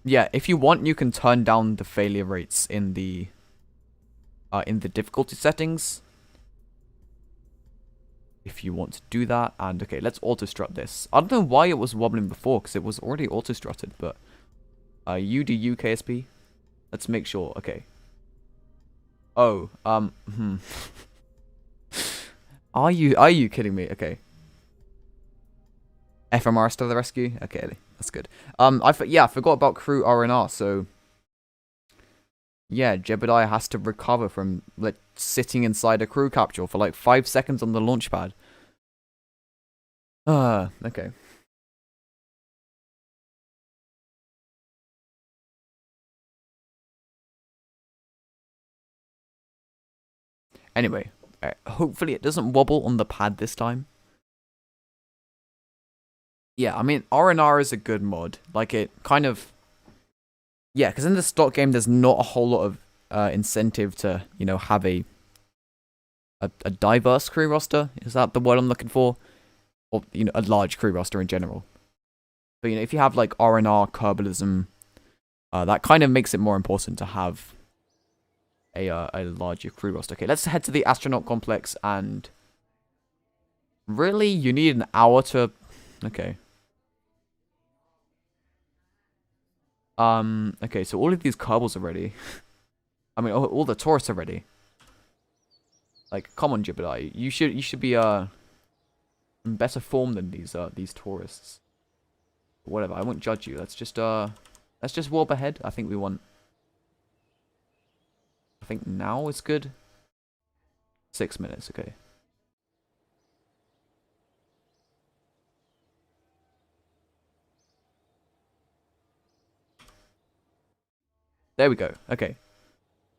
Yeah, if you want, you can turn down the failure rates in the difficulty settings. If you want to do that, and okay, let's auto-strut this. I don't know why it was wobbling before, because it was already auto-strutted, but UDU KSP. Let's make sure. Okay. Oh, Are you kidding me? Okay. FMR to the rescue. Okay, that's good. I forgot about crew R&R. So yeah, Jebediah has to recover from like sitting inside a crew capsule for like 5 seconds on the launch pad. Okay. Anyway, hopefully it doesn't wobble on the pad this time. Yeah, I mean, R&R is a good mod. Like, it kind of... Yeah, because in the stock game, there's not a whole lot of incentive to, you know, have a diverse crew roster. Is that the word I'm looking for? Or, you know, a large crew roster in general. But, you know, if you have, like, R&R, Kerbalism, that kind of makes it more important to have a larger crew roster. Okay, let's head to the astronaut complex, and... Really? You need an hour to... Okay. Okay, so all of these Kerbals are ready. I mean, all the tourists are ready. Like, come on, Jebediah. You should be, in better form than these tourists. Whatever, I won't judge you. Let's just warp ahead. I think now is good. 6 minutes, okay. There we go. Okay.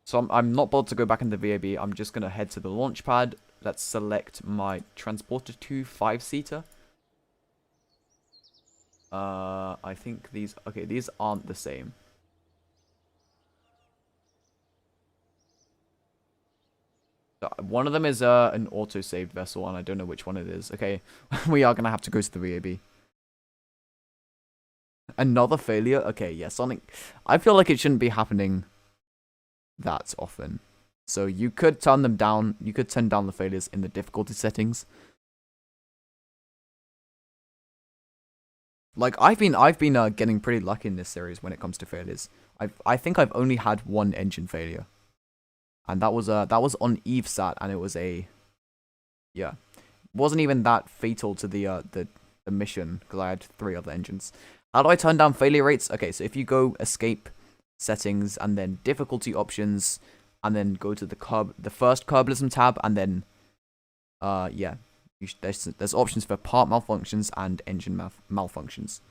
So I'm not bothered to go back into VAB. I'm just going to head to the launch pad. Let's select my Transporter 2 5-seater. I think these... Okay, these aren't the same. One of them is an auto-saved vessel, and I don't know which one it is. Okay, we are going to have to go to the VAB. Another failure? Okay, yeah, Sonic... I feel like it shouldn't be happening that often. So you could turn them down. You could turn down the failures in the difficulty settings. Like, I've been getting pretty lucky in this series when it comes to failures. I think I've only had one engine failure. And that was on EveSat, and it was yeah. Wasn't even that fatal to the mission, because I had 3 other engines. How do I turn down failure rates? Okay, so if you go escape settings and then difficulty options, and then go to the first Kerbalism tab, and then yeah, there's options for part malfunctions and engine malfunctions.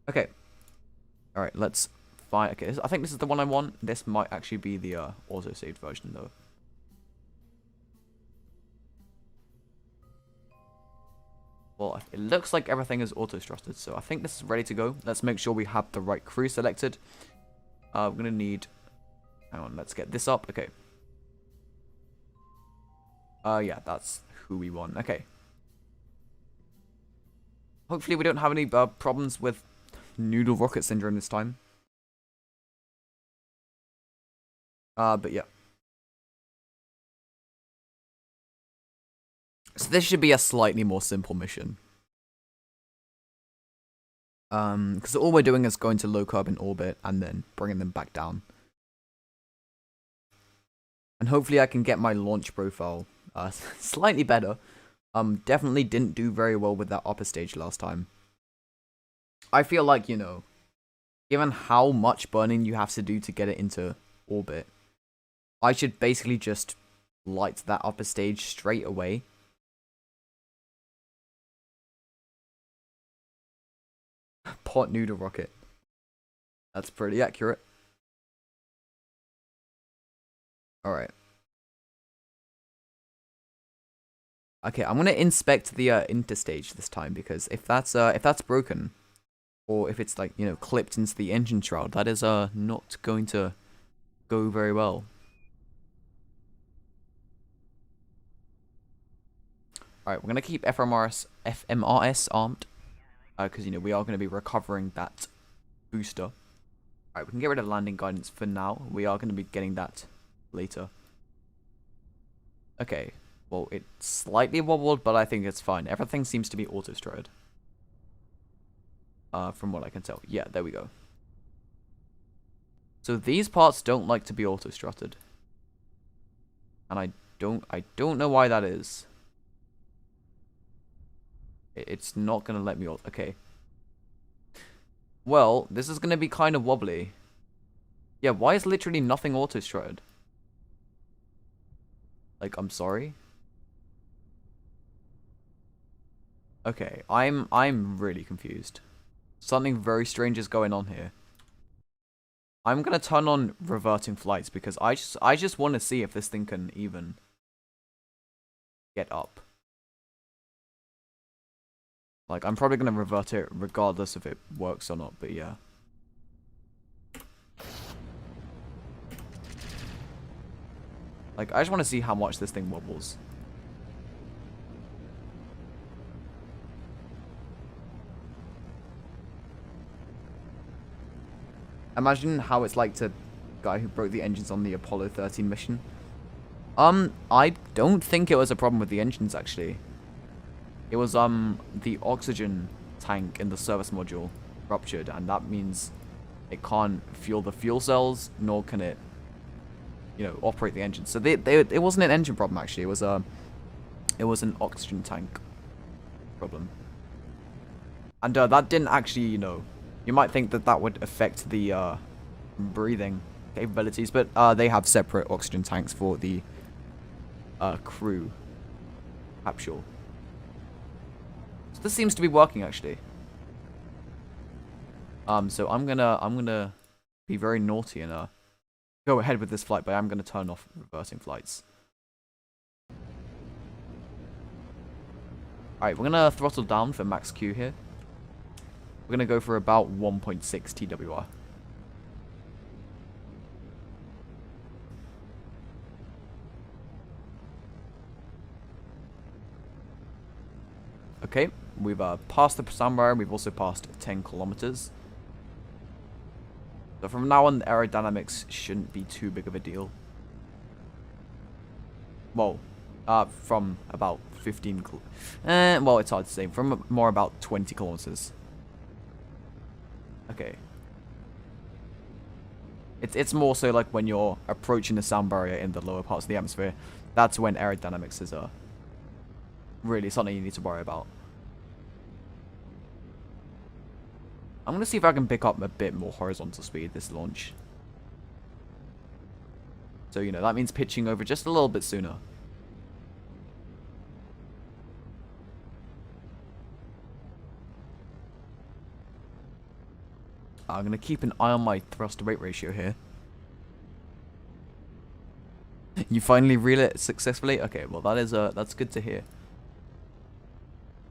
Okay. All right, let's find. Okay, I think this is the one I want. This might actually be the auto-saved version, though. Well, it looks like everything is auto-strutted, so I think this is ready to go. Let's make sure we have the right crew selected. We're gonna need... Hang on, let's get this up. Okay. Yeah, that's who we want. Okay. Hopefully we don't have any problems with noodle rocket syndrome this time. But yeah. So this should be a slightly more simple mission. Because all we're doing is going to low carbon orbit and then bringing them back down. And hopefully I can get my launch profile slightly better. Definitely didn't do very well with that upper stage last time. I feel like, you know, given how much burning you have to do to get it into orbit, I should basically just light that upper stage straight away. Pot noodle rocket. That's pretty accurate. Alright. Okay, I'm gonna inspect the interstage this time, because if that's broken, or if it's like, you know, clipped into the engine shroud, that is not going to go very well. Alright, we're going to keep FMRS armed. Because, you know, we are going to be recovering that booster. Alright, we can get rid of landing guidance for now. We are going to be getting that later. Okay. Well, it slightly wobbled, but I think it's fine. Everything seems to be auto-strode. From what I can tell. Yeah, there we go. So these parts don't like to be auto-strutted. And I don't know why that is. It's not going to let me... Okay. Well, this is going to be kind of wobbly. Yeah, why is literally nothing auto-strutted? Like, I'm sorry? Okay, I'm really confused. Something very strange is going on here. I'm going to turn on reverting flights because I just want to see if this thing can even get up. Like, I'm probably going to revert it regardless if it works or not, but yeah. Like, I just want to see how much this thing wobbles. Imagine how it's like to guy who broke the engines on the Apollo 13 mission. I don't think it was a problem with the engines, actually. It was, the oxygen tank in the service module ruptured, and that means it can't fuel the fuel cells, nor can it, you know, operate the engine. So it wasn't an engine problem, actually. It was an oxygen tank problem. And, that didn't actually, you know, you might think that that would affect the, breathing capabilities, but, they have separate oxygen tanks for the, crew capsule. So this seems to be working, actually. So I'm gonna be very naughty and, go ahead with this flight, but I'm gonna turn off reversing flights. Alright, we're gonna throttle down for max Q here. We're gonna go for about 1.6 TWR. Okay, we've passed the sound barrier. We've also passed 10 kilometers. So from now on, the aerodynamics shouldn't be too big of a deal. Well, from about 15 well, it's hard to say. From more about 20 kilometers. Okay. It's more so like when you're approaching the sound barrier in the lower parts of the atmosphere. That's when aerodynamics is really something you need to worry about. I'm going to see if I can pick up a bit more horizontal speed this launch. So, you know, that means pitching over just a little bit sooner. I'm going to keep an eye on my thrust to weight ratio here. You finally reel it successfully? Okay, well that is that's good to hear.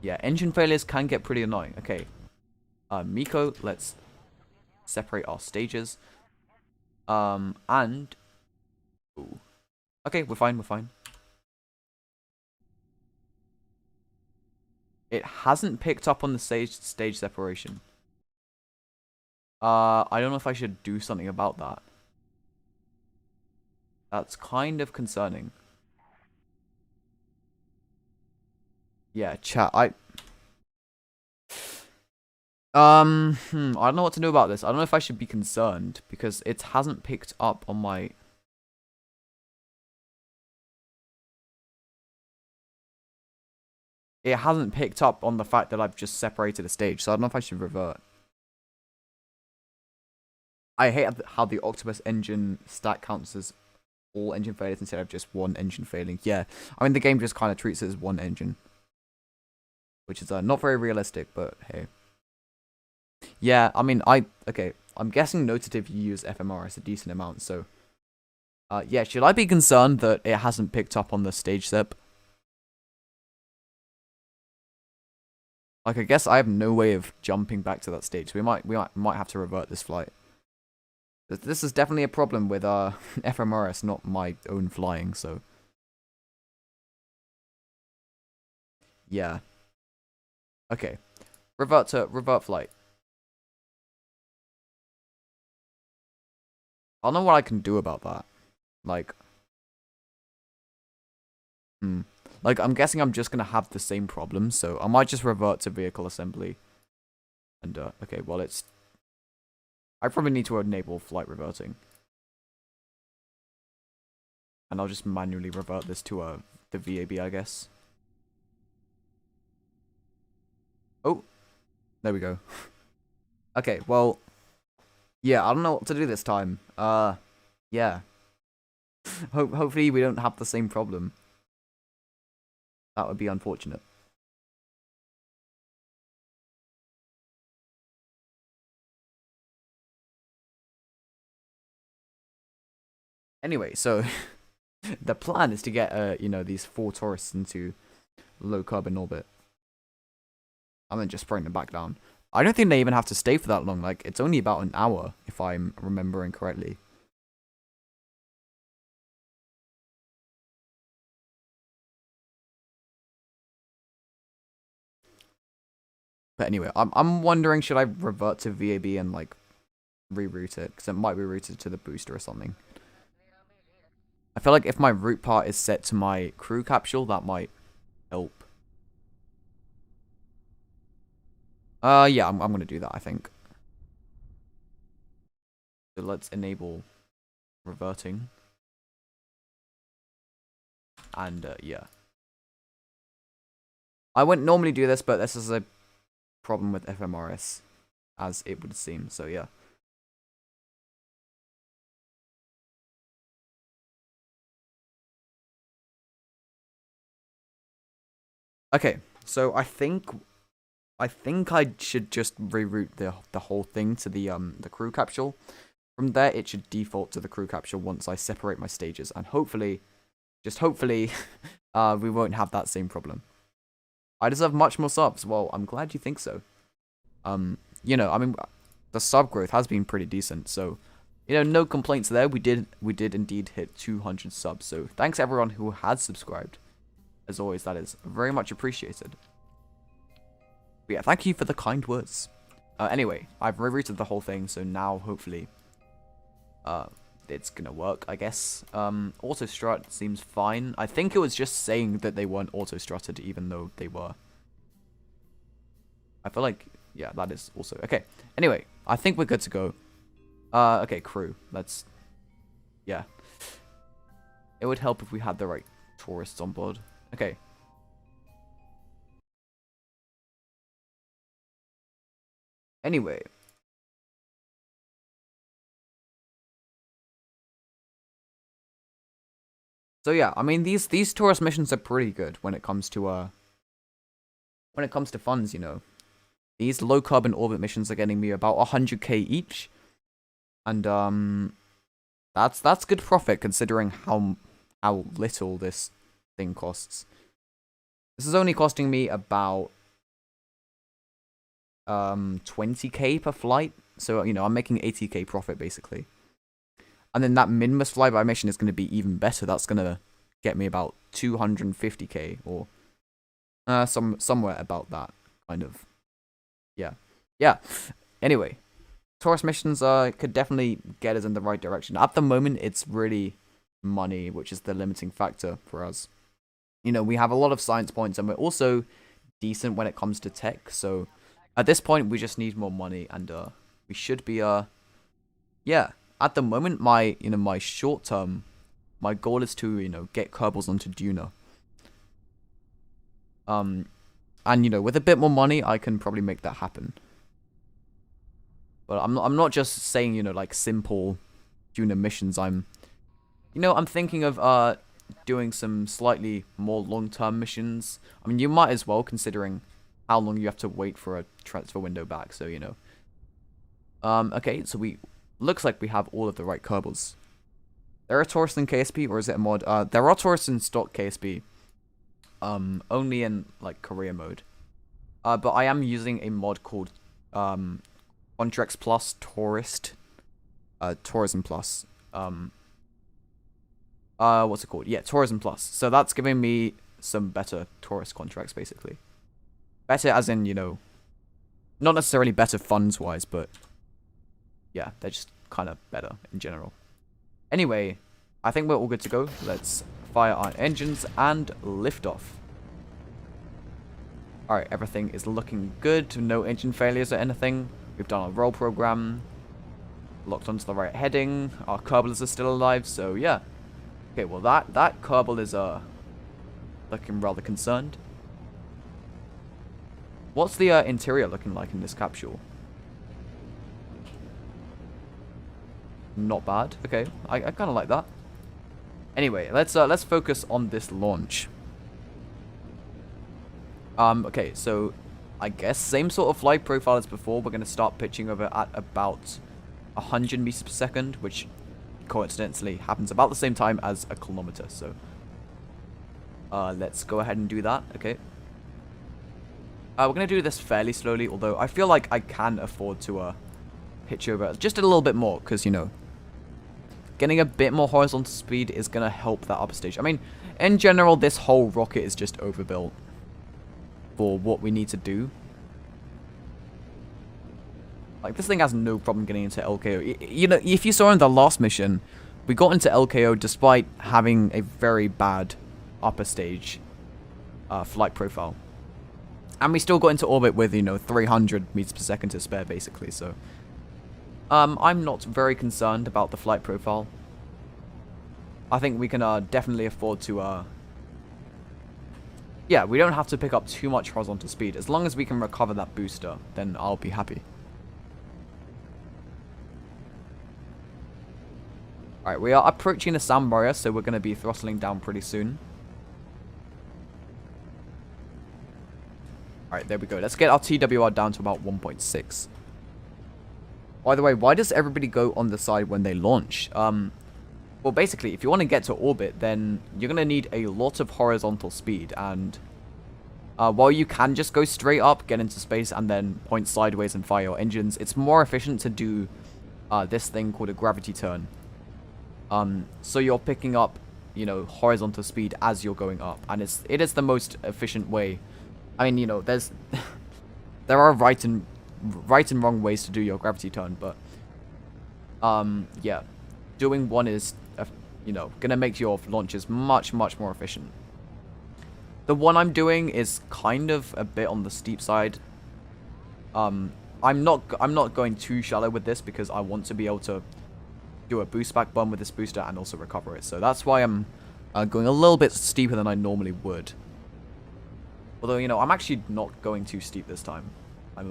Yeah, engine failures can get pretty annoying. Okay. Miko, let's separate our stages. And ooh. Okay, we're fine. It hasn't picked up on the stage separation. I don't know if I should do something about that. That's kind of concerning. Yeah, chat, I don't know what to do about this. I don't know if I should be concerned because it hasn't picked up on my... It hasn't picked up on the fact that I've just separated a stage, so I don't know if I should revert. I hate how the Octopus engine stack counts as all engine failures instead of just one engine failing. Yeah, I mean, the game just kind of treats it as one engine. Which is not very realistic, but hey. Yeah, I mean, okay, I'm guessing notative you use FMRS a decent amount, so... yeah, should I be concerned that it hasn't picked up on the stage sep? Like, I guess I have no way of jumping back to that stage, so we might have to revert this flight. This is definitely a problem with FMRS, not my own flying, so... Yeah. Okay. Revert flight. I don't know what I can do about that. Like, like, I'm guessing I'm just gonna have the same problem, so I might just revert to vehicle assembly. And, okay, well, I probably need to enable flight reverting. And I'll just manually revert this to, the VAB, I guess. Oh, there we go. Okay, well, yeah, I don't know what to do this time. Yeah. Hopefully we don't have the same problem. That would be unfortunate. Anyway, so the plan is to get, you know, these 4 tourists into low carbon orbit. And then just bring them back down. I don't think they even have to stay for that long. Like, it's only about an hour, if I'm remembering correctly. But anyway, I'm wondering, should I revert to VAB and, like, reroute it? Because it might be routed to the booster or something. I feel like if my route part is set to my crew capsule, that might help. Yeah, I'm gonna do that, I think. So let's enable reverting. And, yeah. I wouldn't normally do this, but this is a problem with FMRS, as it would seem, so yeah. Okay, so I think I should just reroute the whole thing to the crew capsule. From there, it should default to the crew capsule once I separate my stages, and hopefully, just hopefully, we won't have that same problem. I deserve much more subs. Well, I'm glad you think so. You know, I mean, the sub growth has been pretty decent, so you know, no complaints there. We did indeed hit 200 subs. So thanks everyone who has subscribed. As always, that is very much appreciated. But yeah, thank you for the kind words. Anyway, I've rerouted the whole thing, so now hopefully, it's gonna work, I guess. Auto strut seems fine. I think it was just saying that they weren't auto strutted, even though they were. I feel like, yeah, that is also okay. Anyway, I think we're good to go. Okay, crew. Let's, yeah. It would help if we had the right tourists on board. Okay. Anyway. So yeah, I mean these tourist missions are pretty good when it comes to funds, you know. These low carbon orbit missions are getting me about 100k each. And that's good profit considering how little this thing costs. This is only costing me about 20k per flight. So, you know, I'm making 80k profit basically. And then that minimus flyby mission is going to be even better. That's going to get me about 250k or somewhere about that kind of. Yeah. Yeah. Anyway, tourist missions could definitely get us in the right direction. At the moment, it's really money, which is the limiting factor for us. You know, we have a lot of science points, and we're also decent when it comes to tech. So at this point, we just need more money, and we should be yeah. At the moment, my short term, my goal is to, you know, get Kerbals onto Duna. And you know, with a bit more money, I can probably make that happen. But I'm not just saying, you know, like simple Duna missions. I'm thinking of doing some slightly more long-term missions. I mean, you might as well, considering how long you have to wait for a transfer window back. So, you know. Okay, so looks like we have all of the right Kerbals. There are tourists in KSP, or is it a mod? There are tourists in stock KSP. Only in like career mode. But I am using a mod called Contracts Plus Tourist. Tourism Plus. What's it called? Yeah, Tourism Plus. So that's giving me some better tourist contracts, basically. Better as in, you know, not necessarily better funds-wise, but yeah, they're just kind of better in general. Anyway, I think we're all good to go. Let's fire our engines and lift off. Alright, everything is looking good. No engine failures or anything. We've done our roll program. Locked onto the right heading. Our Kerblers are still alive, so yeah. Okay, well that Kerbal is looking rather concerned. What's the interior looking like in this capsule? Not bad. Okay, I kind of like that. Anyway, let's focus on this launch. Okay, so I guess same sort of flight profile as before. We're going to start pitching over at about 100 meters per second, which coincidentally happens about the same time as a kilometer. So let's go ahead and do that. Okay. We're going to do this fairly slowly, although I feel like I can afford to pitch over just a little bit more because, you know, getting a bit more horizontal speed is going to help that upper stage. I mean, in general, this whole rocket is just overbuilt for what we need to do. Like, this thing has no problem getting into LKO. You know, if you saw in the last mission, we got into LKO despite having a very bad upper stage flight profile. And we still got into orbit with, you know, 300 meters per second to spare, basically, so I'm not very concerned about the flight profile. I think we can definitely afford to, yeah, we don't have to pick up too much horizontal speed. As long as we can recover that booster, then I'll be happy. Alright, we are approaching the sound barrier, so we're going to be throttling down pretty soon. Alright, there we go. Let's get our TWR down to about 1.6. By the way, why does everybody go on the side when they launch? Well, basically, if you want to get to orbit, then you're going to need a lot of horizontal speed. And while you can just go straight up, get into space, and then point sideways and fire your engines, it's more efficient to do this thing called a gravity turn. So you're picking up, you know, horizontal speed as you're going up. And it is the most efficient way. I mean, you know, there are right and wrong ways to do your gravity turn, but yeah, doing one is, you know, gonna make your launches much more efficient. The one I'm doing is kind of a bit on the steep side. I'm not going too shallow with this because I want to be able to do a boost back burn with this booster and also recover it. So that's why I'm going a little bit steeper than I normally would. Although, you know, I'm actually not going too steep this time. I'm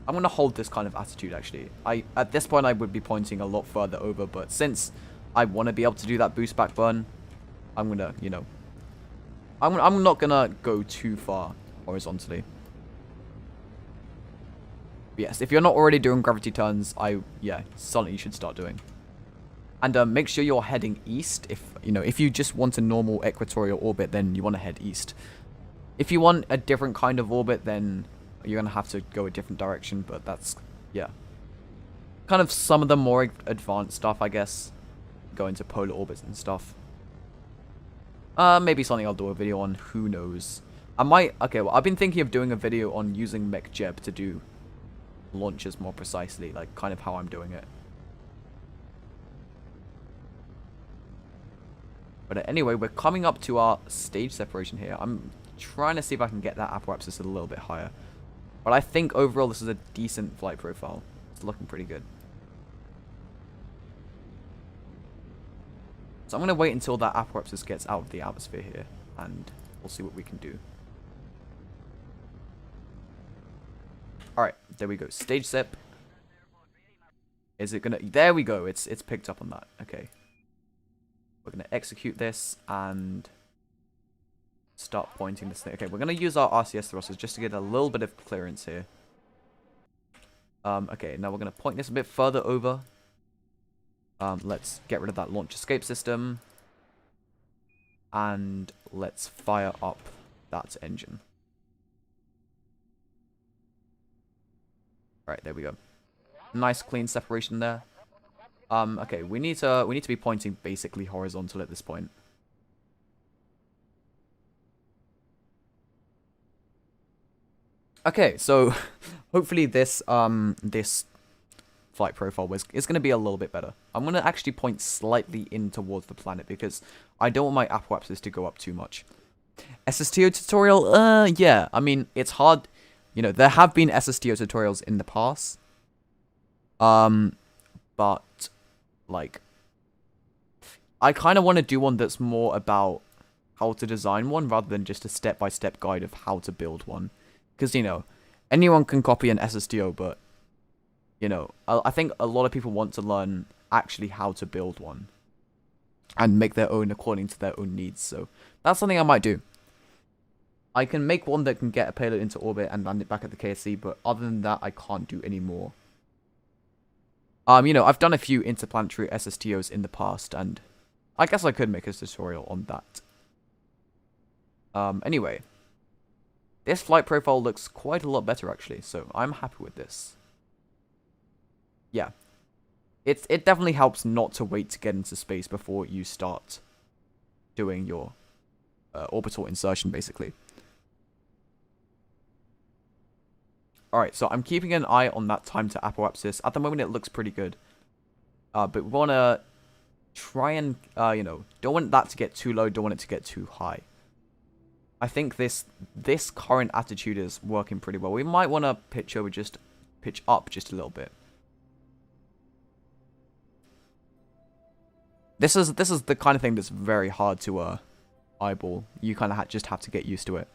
going to hold this kind of attitude, actually. At this point, I would be pointing a lot further over, but since I want to be able to do that boost back burn, I'm going to, you know, I'm not going to go too far horizontally. But yes, if you're not already doing gravity turns, yeah, something you should start doing. And make sure you're heading east. If you just want a normal equatorial orbit, then you want to head east. If you want a different kind of orbit, then you're going to have to go a different direction, but that's, yeah. Kind of some of the more advanced stuff, I guess. Go into polar orbits and stuff. Maybe something I'll do a video on, who knows. Okay, well, I've been thinking of doing a video on using MechJeb to do launches more precisely, like kind of how I'm doing it. But anyway, we're coming up to our stage separation here. I'm trying to see if I can get that apoapsis a little bit higher. But I think overall this is a decent flight profile. It's looking pretty good. So I'm going to wait until that apoapsis gets out of the atmosphere here. And we'll see what we can do. Alright, there we go. Stage sep. Is it going to... There we go. It's picked up on that. Okay. We're going to execute this and start pointing this thing. Okay, we're going to use our RCS thrusters just to get a little bit of clearance here. Okay, now we're going to point this a bit further over. Let's get rid of that launch escape system. And let's fire up that engine. Right, there we go. Nice clean separation there. Okay, we need to be pointing basically horizontal at this point. Okay, so hopefully this this flight profile is going to be a little bit better. I'm going to actually point slightly in towards the planet because I don't want my apoapsis to go up too much. SSTO tutorial, yeah, I mean, it's hard. You know, there have been SSTO tutorials in the past. But, like, I kind of want to do one that's more about how to design one rather than just a step-by-step guide of how to build one. Because, you know, anyone can copy an SSTO, but, you know, I think a lot of people want to learn actually how to build one and make their own according to their own needs. So that's something I might do. I can make one that can get a payload into orbit and land it back at the KSC, but other than that, I can't do any more. You know, I've done a few interplanetary SSTOs in the past, and I guess I could make a tutorial on that. Anyway, this flight profile looks quite a lot better, actually, so I'm happy with this. Yeah. It definitely helps not to wait to get into space before you start doing your orbital insertion, basically. Alright, so I'm keeping an eye on that time to apoapsis. At the moment, it looks pretty good. But we want to try and, you know, don't want that to get too low, don't want it to get too high. I think this current attitude is working pretty well. We might want to pitch up just a little bit. This is the kind of thing that's very hard to eyeball. You kind of just have to get used to it.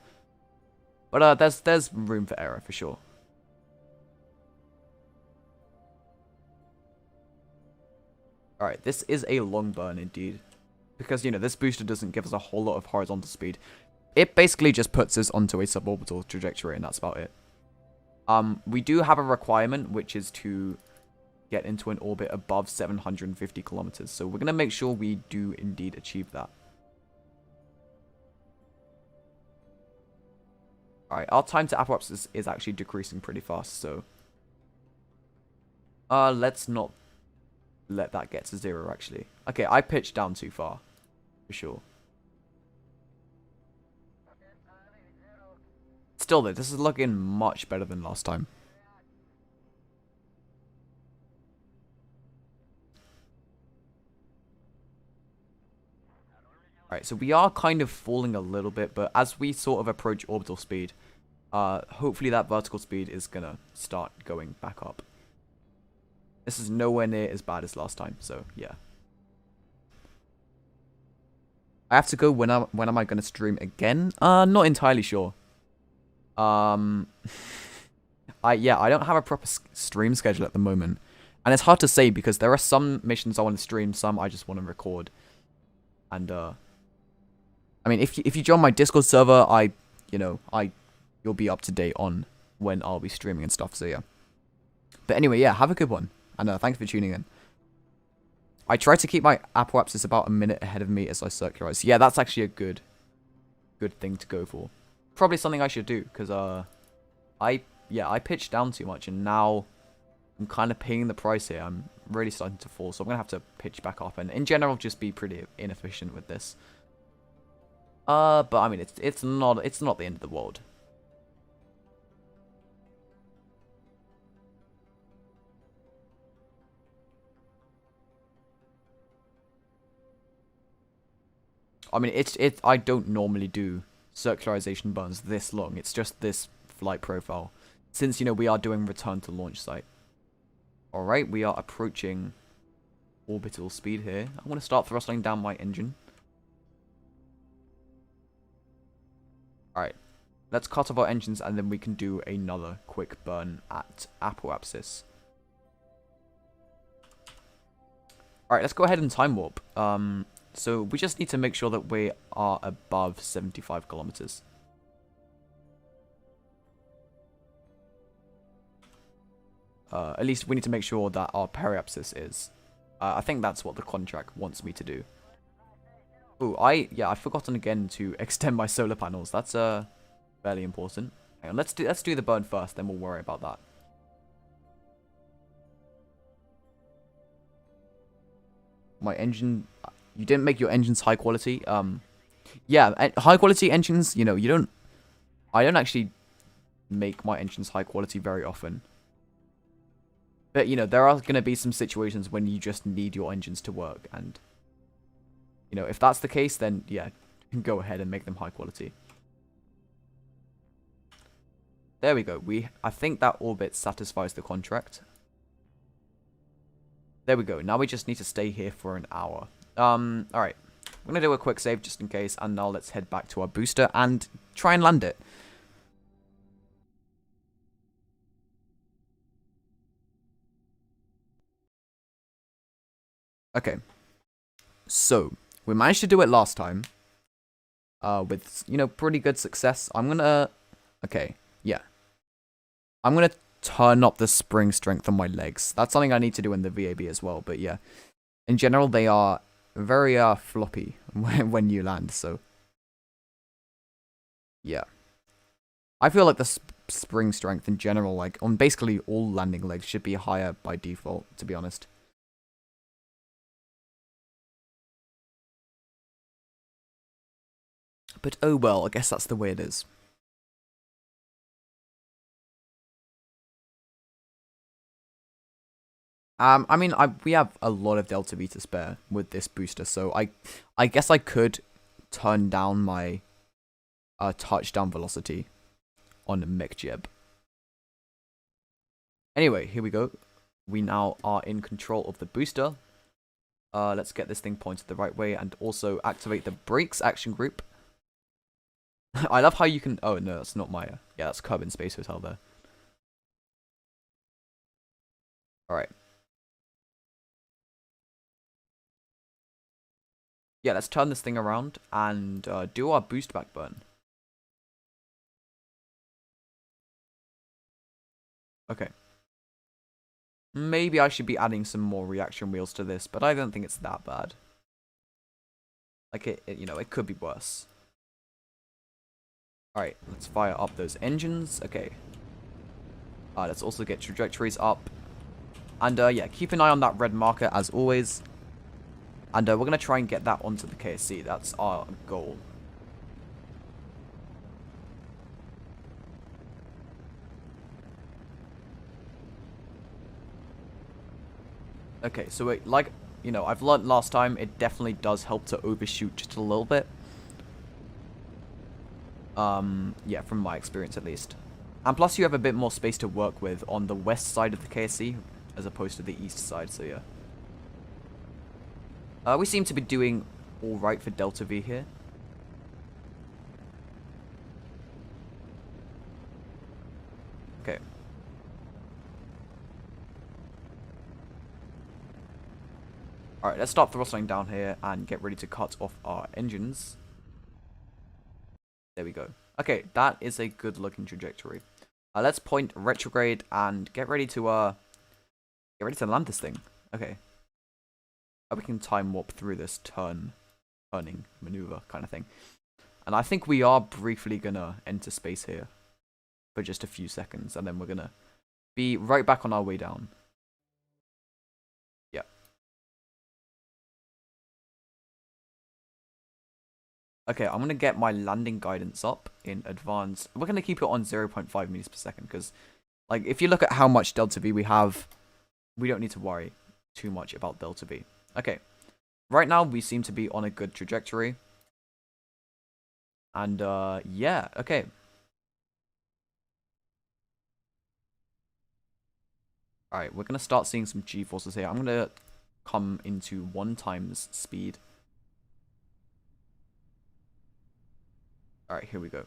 But there's room for error for sure. Alright, this is a long burn indeed. Because, you know, this booster doesn't give us a whole lot of horizontal speed. It basically just puts us onto a suborbital trajectory, and that's about it. We do have a requirement, which is to get into an orbit above 750 kilometers. So we're going to make sure we do indeed achieve that. Alright, our time to apoapsis is actually decreasing pretty fast, so let's not let that get to 0, actually. Okay, I pitched down too far, for sure. Still though, this is looking much better than last time. Alright, so we are kind of falling a little bit, but as we sort of approach orbital speed, hopefully that vertical speed is gonna start going back up. This is nowhere near as bad as last time, so yeah. I have to go, when am I gonna stream again? Not entirely sure. I don't have a proper stream schedule at the moment. And it's hard to say because there are some missions I want to stream, some I just want to record. And I mean, if you join my Discord server, you'll be up to date on when I'll be streaming and stuff, so yeah. But anyway, yeah, have a good one. And thanks for tuning in. I try to keep my apoapsis about a minute ahead of me as I circularize. Yeah, that's actually a good thing to go for. Probably something I should do, because I pitched down too much, and now I'm kind of paying the price here. I'm really starting to fall, so I'm gonna have to pitch back up, and in general just be pretty inefficient with this. But I mean, it's not the end of the world. I mean, I don't normally do circularization burns this long. It's just this flight profile. Since, you know, we are doing return to launch site. Alright, we are approaching orbital speed here. I want to start throttling down my engine. Alright, let's cut off our engines and then we can do another quick burn at apoapsis. Alright, let's go ahead and time warp. So we just need to make sure that we are above 75 kilometers. At least we need to make sure that our periapsis is. I think that's what the contract wants me to do. Oh, I've forgotten again to extend my solar panels. That's fairly important. Hang on, let's do the burn first, then we'll worry about that. My engine. You didn't make your engines high quality. Yeah, high quality engines, you know, I don't actually make my engines high quality very often. But, you know, there are going to be some situations when you just need your engines to work. And, you know, if that's the case, then, yeah, go ahead and make them high quality. There we go. I think that orbit satisfies the contract. There we go. Now we just need to stay here for an hour. Alright. We're going to do a quick save just in case. And now let's head back to our booster and try and land it. Okay. So, we managed to do it last time. With, you know, pretty good success. I'm gonna... Okay, yeah. I'm gonna turn up the spring strength on my legs. That's something I need to do in the VAB as well, but yeah. In general, they are very, floppy when you land, so... Yeah. I feel like the spring strength in general, like, on basically all landing legs should be higher by default, to be honest. But oh well, I guess that's the way it is. I mean, we have a lot of Delta V to spare with this booster, so I guess I could turn down my touchdown velocity on McJib. Anyway, here we go. We now are in control of the booster. Let's get this thing pointed the right way and also activate the brakes action group. I love how you can... Oh, no, that's not my... Yeah, that's Kerbin Space Hotel there. Alright. Yeah, let's turn this thing around and do our boost back burn. Okay. Maybe I should be adding some more reaction wheels to this, but I don't think it's that bad. Like, you know, it could be worse. Alright, let's fire up those engines. Okay. Let's also get trajectories up. And, yeah, keep an eye on that red marker as always. And we're going to try and get that onto the KSC. That's our goal. Okay, so like, you know, I've learned last time, it definitely does help to overshoot just a little bit. Yeah, from my experience at least. And plus you have a bit more space to work with on the west side of the KSC, as opposed to the east side, so yeah. We seem to be doing alright for Delta V here. Okay. Alright, let's start throttling down here and get ready to cut off our engines. There we go. Okay, that is a good looking trajectory. Let's point retrograde and get ready to land this thing. Okay. We can time warp through this turning maneuver kind of thing. And I think we are briefly gonna enter space here for just a few seconds, and then we're gonna be right back on our way down. Yeah. Okay, I'm gonna get my landing guidance up in advance. We're gonna keep it on 0.5 meters per second because, like, if you look at how much Delta V we have, we don't need to worry too much about Delta V. Okay, right now we seem to be on a good trajectory. And, yeah, okay. Alright, we're going to start seeing some G-forces here. I'm going to come into 1 times speed. Alright, here we go.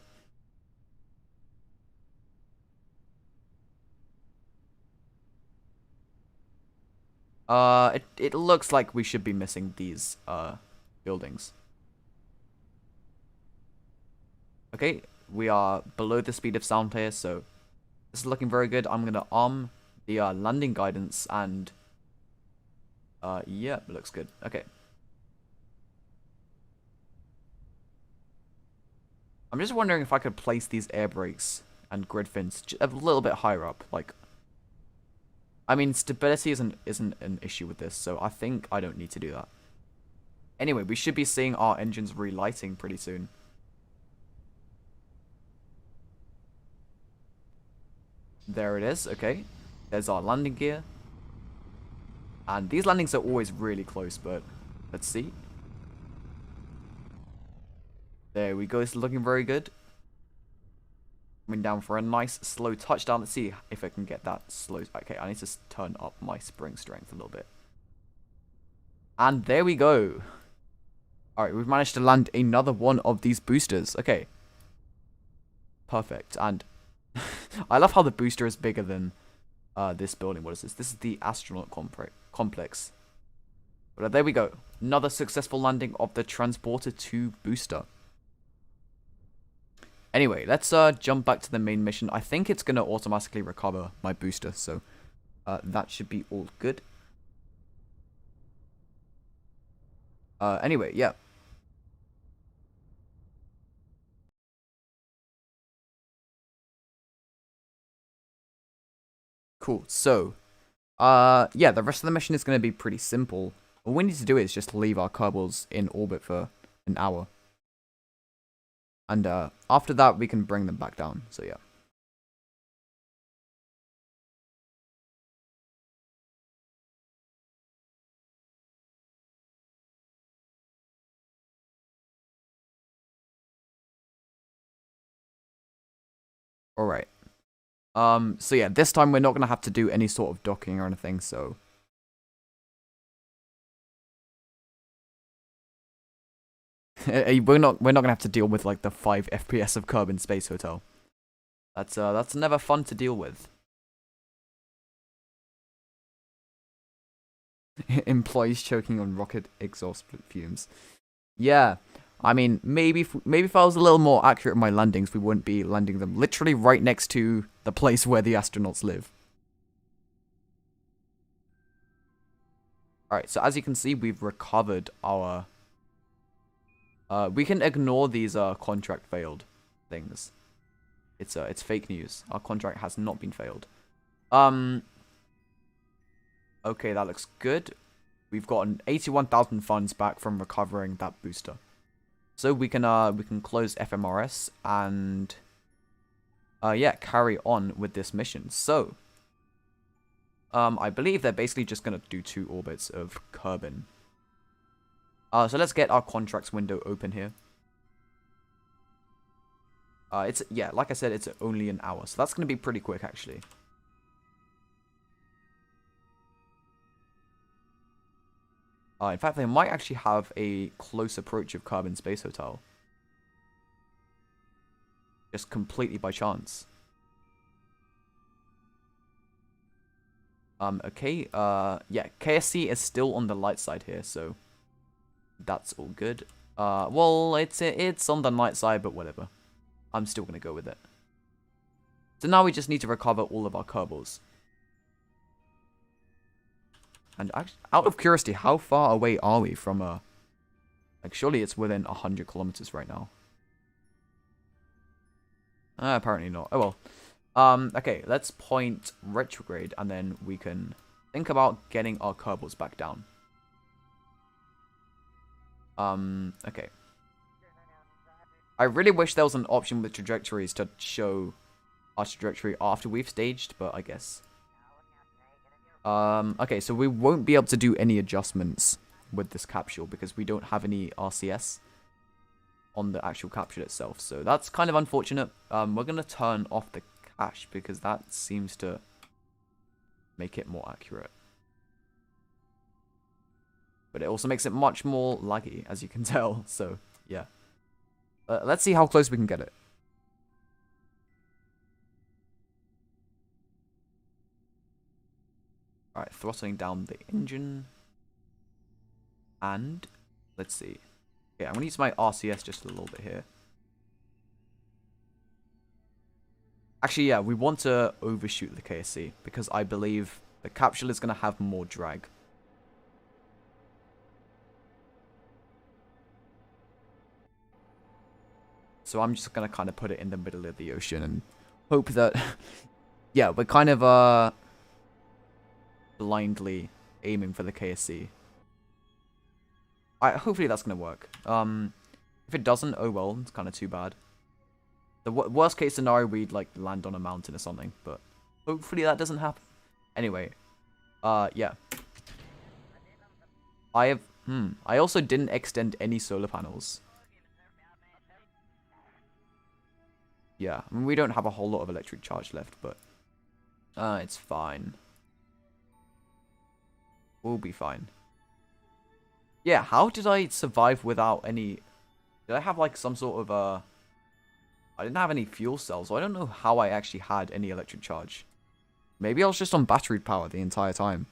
It looks like we should be missing these, buildings. Okay, we are below the speed of sound here, so this is looking very good. I'm going to arm the, landing guidance and, yeah, it looks good. Okay. I'm just wondering if I could place these air brakes and grid fins a little bit higher up, like... I mean, stability isn't an issue with this, so I think I don't need to do that. Anyway, we should be seeing our engines relighting pretty soon. There it is. Okay. There's our landing gear. And these landings are always really close, but let's see. There we go. It's looking very good. Coming down for a nice slow touchdown. Let's see if I can get that slow. Okay, I need to turn up my spring strength a little bit. And there we go. Alright, we've managed to land another one of these boosters. Okay. Perfect. And I love how the booster is bigger than this building. What is this? This is the astronaut complex. But there we go. Another successful landing of the Transporter 2 booster. Anyway, let's jump back to the main mission. I think it's going to automatically recover my booster, so that should be all good. Anyway, yeah. Cool. So, yeah, the rest of the mission is going to be pretty simple. All we need to do is just leave our Kerbals in orbit for an hour. And after that, we can bring them back down. So, yeah. Alright. So yeah, this time we're not going to have to do any sort of docking or anything, so... we're not gonna have to deal with like the 5 FPS of Kerbin Space Hotel. That's never fun to deal with. Employees choking on rocket exhaust fumes. Yeah, I mean maybe if I was a little more accurate in my landings, we wouldn't be landing them literally right next to the place where the astronauts live. All right, so as you can see, we've recovered our. We can ignore these contract failed things. It's fake news. Our contract has not been failed. Okay, that looks good. We've gotten 81,000 funds back from recovering that booster. So we can close FMRS and yeah, carry on with this mission. So I believe they're basically just gonna do 2 orbits of Kerbin. So let's get our contracts window open here. Yeah, like I said, it's only an hour, so that's gonna be pretty quick actually. In fact, they might actually have a close approach of Kerbin Space Hotel. Just completely by chance. Okay, yeah, KSC is still on the light side here, so that's all good. Well, it's on the night side, but whatever. I'm still gonna go with it. So now we just need to recover all of our Kerbals. And actually, out of curiosity, how far away are we from like, surely it's within 100 kilometers right now. Apparently not. Oh well. Okay, let's point retrograde, and then we can think about getting our Kerbals back down. Okay. I really wish there was an option with trajectories to show our trajectory after we've staged, but I guess. Okay, so we won't be able to do any adjustments with this capsule because we don't have any RCS on the actual capsule itself. So that's kind of unfortunate. We're going to turn off the cache because that seems to make it more accurate. But it also makes it much more laggy, as you can tell. So, yeah. Let's see how close we can get it. Alright, throttling down the engine. And, let's see. Okay, I'm going to use my RCS just a little bit here. Actually, yeah, we want to overshoot the KSC because I believe the capsule is going to have more drag. So I'm just going to kind of put it in the middle of the ocean and hope that, yeah, we're kind of blindly aiming for the KSC. Hopefully that's going to work. If it doesn't, oh well, it's kind of too bad. The worst case scenario, we'd like land on a mountain or something, but Hopefully that doesn't happen. Anyway, yeah. I also didn't extend any solar panels. Yeah, I mean, we don't have a whole lot of electric charge left, but it's fine. We'll be fine. Yeah, how did I survive without any... Did I have, like, some sort of, I didn't have any fuel cells, so I don't know how I actually had any electric charge. Maybe I was just on battery power the entire time.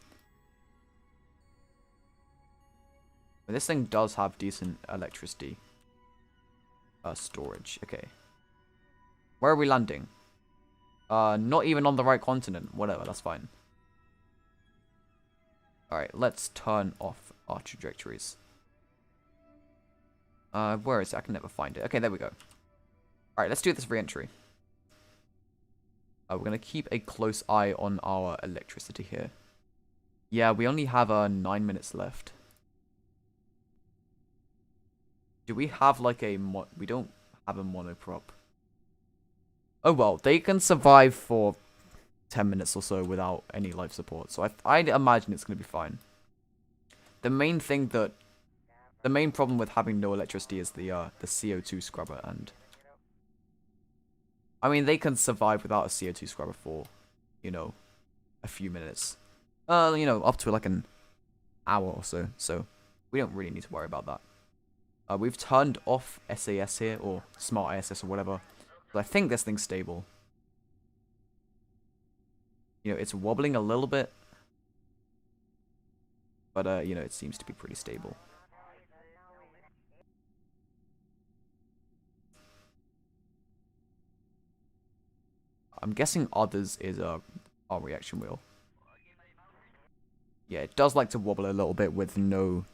But this thing does have decent electricity. Storage, okay. Where are we landing? Not even on the right continent. Whatever, that's fine. Alright, let's turn off our trajectories. Where is it? I can never find it. Okay, there we go. Alright, let's do this re-entry. We're going to keep a close eye on our electricity here. Yeah, we only have 9 minutes left. Do we have like a... We don't have a monoprop. Oh well, they can survive for 10 minutes or so without any life support. So I'd imagine it's going to be fine. The main problem with having no electricity is the CO2 scrubber, and I mean, they can survive without a CO2 scrubber for, you know, a few minutes. You know, up to like an hour or so. So we don't really need to worry about that. We've turned off SAS here, or Smart ISS or whatever. So I think this thing's stable. You know, it's wobbling a little bit. But, you know, it seems to be pretty stable. I'm guessing others is our reaction wheel. Yeah, it does like to wobble a little bit with no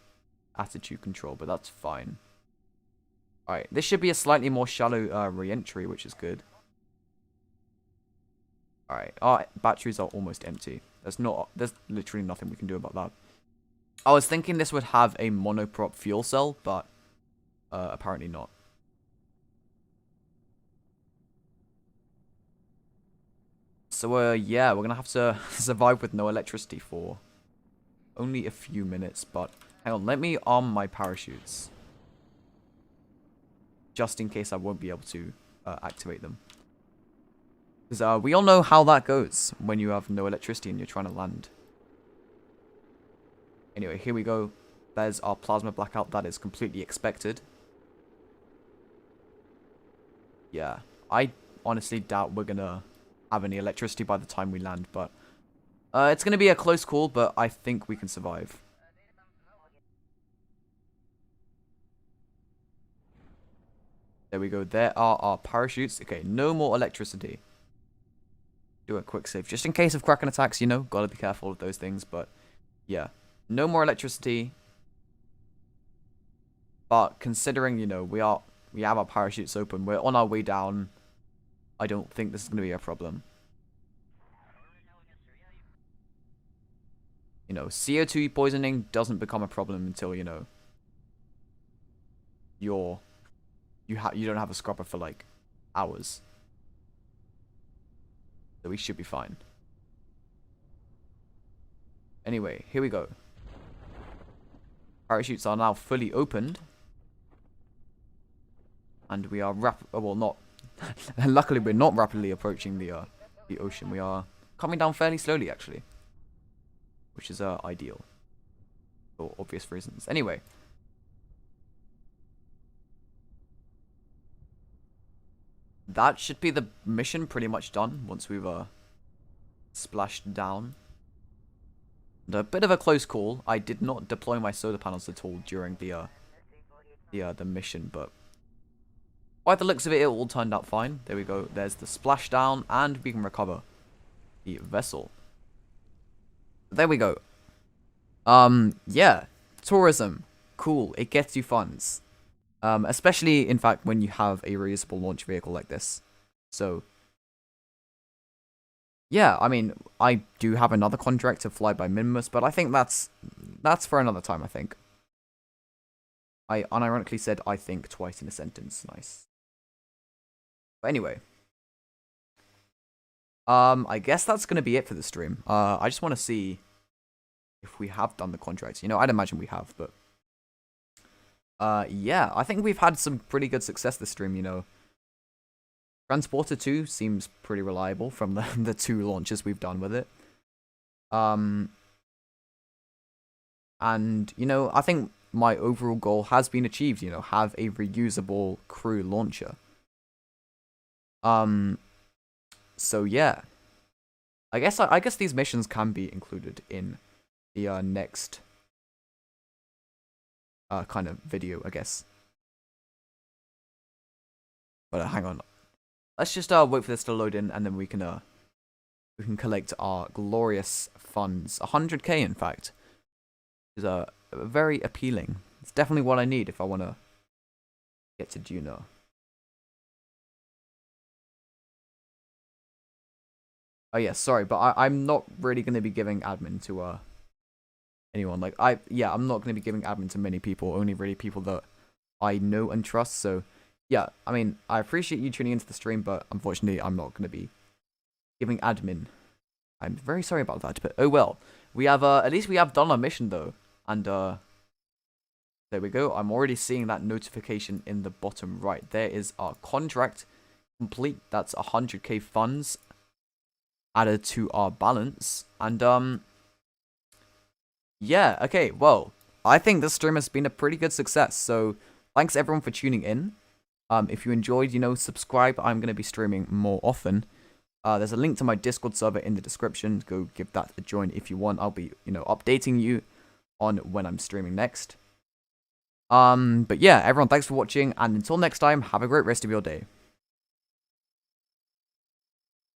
attitude control, but that's fine. Alright, this should be a slightly more shallow re-entry, which is good. Alright, our batteries are almost empty. There's literally nothing we can do about that. I was thinking this would have a monoprop fuel cell, but apparently not. So, yeah, we're gonna have to survive with no electricity for only a few minutes, but hang on, let me arm my parachutes. Just in case I won't be able to activate them. Because we all know how that goes when you have no electricity and you're trying to land. Anyway, here we go. There's our plasma blackout. That is completely expected. Yeah, I honestly doubt we're gonna have any electricity by the time we land, but it's gonna be a close call, but I think we can survive. There we go. There are our parachutes. Okay, no more electricity. Do a quick save. Just in case of Kraken attacks, you know, gotta be careful of those things, but yeah. No more electricity. But considering, you know, we have our parachutes open, we're on our way down, I don't think this is gonna be a problem. You know, CO2 poisoning doesn't become a problem until, you know, you don't have a scrubber for like hours. So we should be fine. Anyway, here we go. Parachutes are now fully opened. And we are well, not luckily we're not rapidly approaching the ocean. We are coming down fairly slowly actually. Which is ideal. For obvious reasons. Anyway, that should be the mission pretty much done once we've splashed down. And a bit of a close call. I did not deploy my solar panels at all during the mission, but by the looks of it, it all turned out fine. There we go. There's the splashdown, and we can recover the vessel. There we go. Yeah, tourism, cool. It gets you funds. Especially, in fact, when you have a reusable launch vehicle like this. So, yeah, I mean, I do have another contract to fly by Minimus, but I think that's for another time, I think. I unironically said I think twice in a sentence. Nice. But anyway. I guess that's gonna be it for the stream. I just want to see if we have done the contracts. You know, I'd imagine we have, but yeah, I think we've had some pretty good success this stream. You know, Transporter 2 seems pretty reliable from the 2 launches we've done with it. And you know, I think my overall goal has been achieved. You know, have a reusable crew launcher. So yeah, I guess these missions can be included in the next kind of video, I guess. But hang on, let's just wait for this to load in, and then we can collect our glorious funds. 100k, in fact, is very appealing. It's definitely what I need if I want to get to Juno. Oh yeah, sorry, but I'm not really going to be giving admin to anyone. Like I'm not going to be giving admin to many people. Only really people that I know and trust. So yeah, I mean, I appreciate you tuning into the stream, but unfortunately, I'm not going to be giving admin. I'm very sorry about that, but oh well. We have at least we have done our mission though, and there we go. I'm already seeing that notification in the bottom right. There is our contract complete. That's 100k funds added to our balance, and yeah, okay, well, I think this stream has been a pretty good success, so thanks everyone for tuning in. If you enjoyed, you know, subscribe. I'm going to be streaming more often. There's a link to my Discord server in the description. Go give that a join if you want. I'll be, you know, updating you on when I'm streaming next. But yeah, everyone, thanks for watching, and until next time, have a great rest of your day.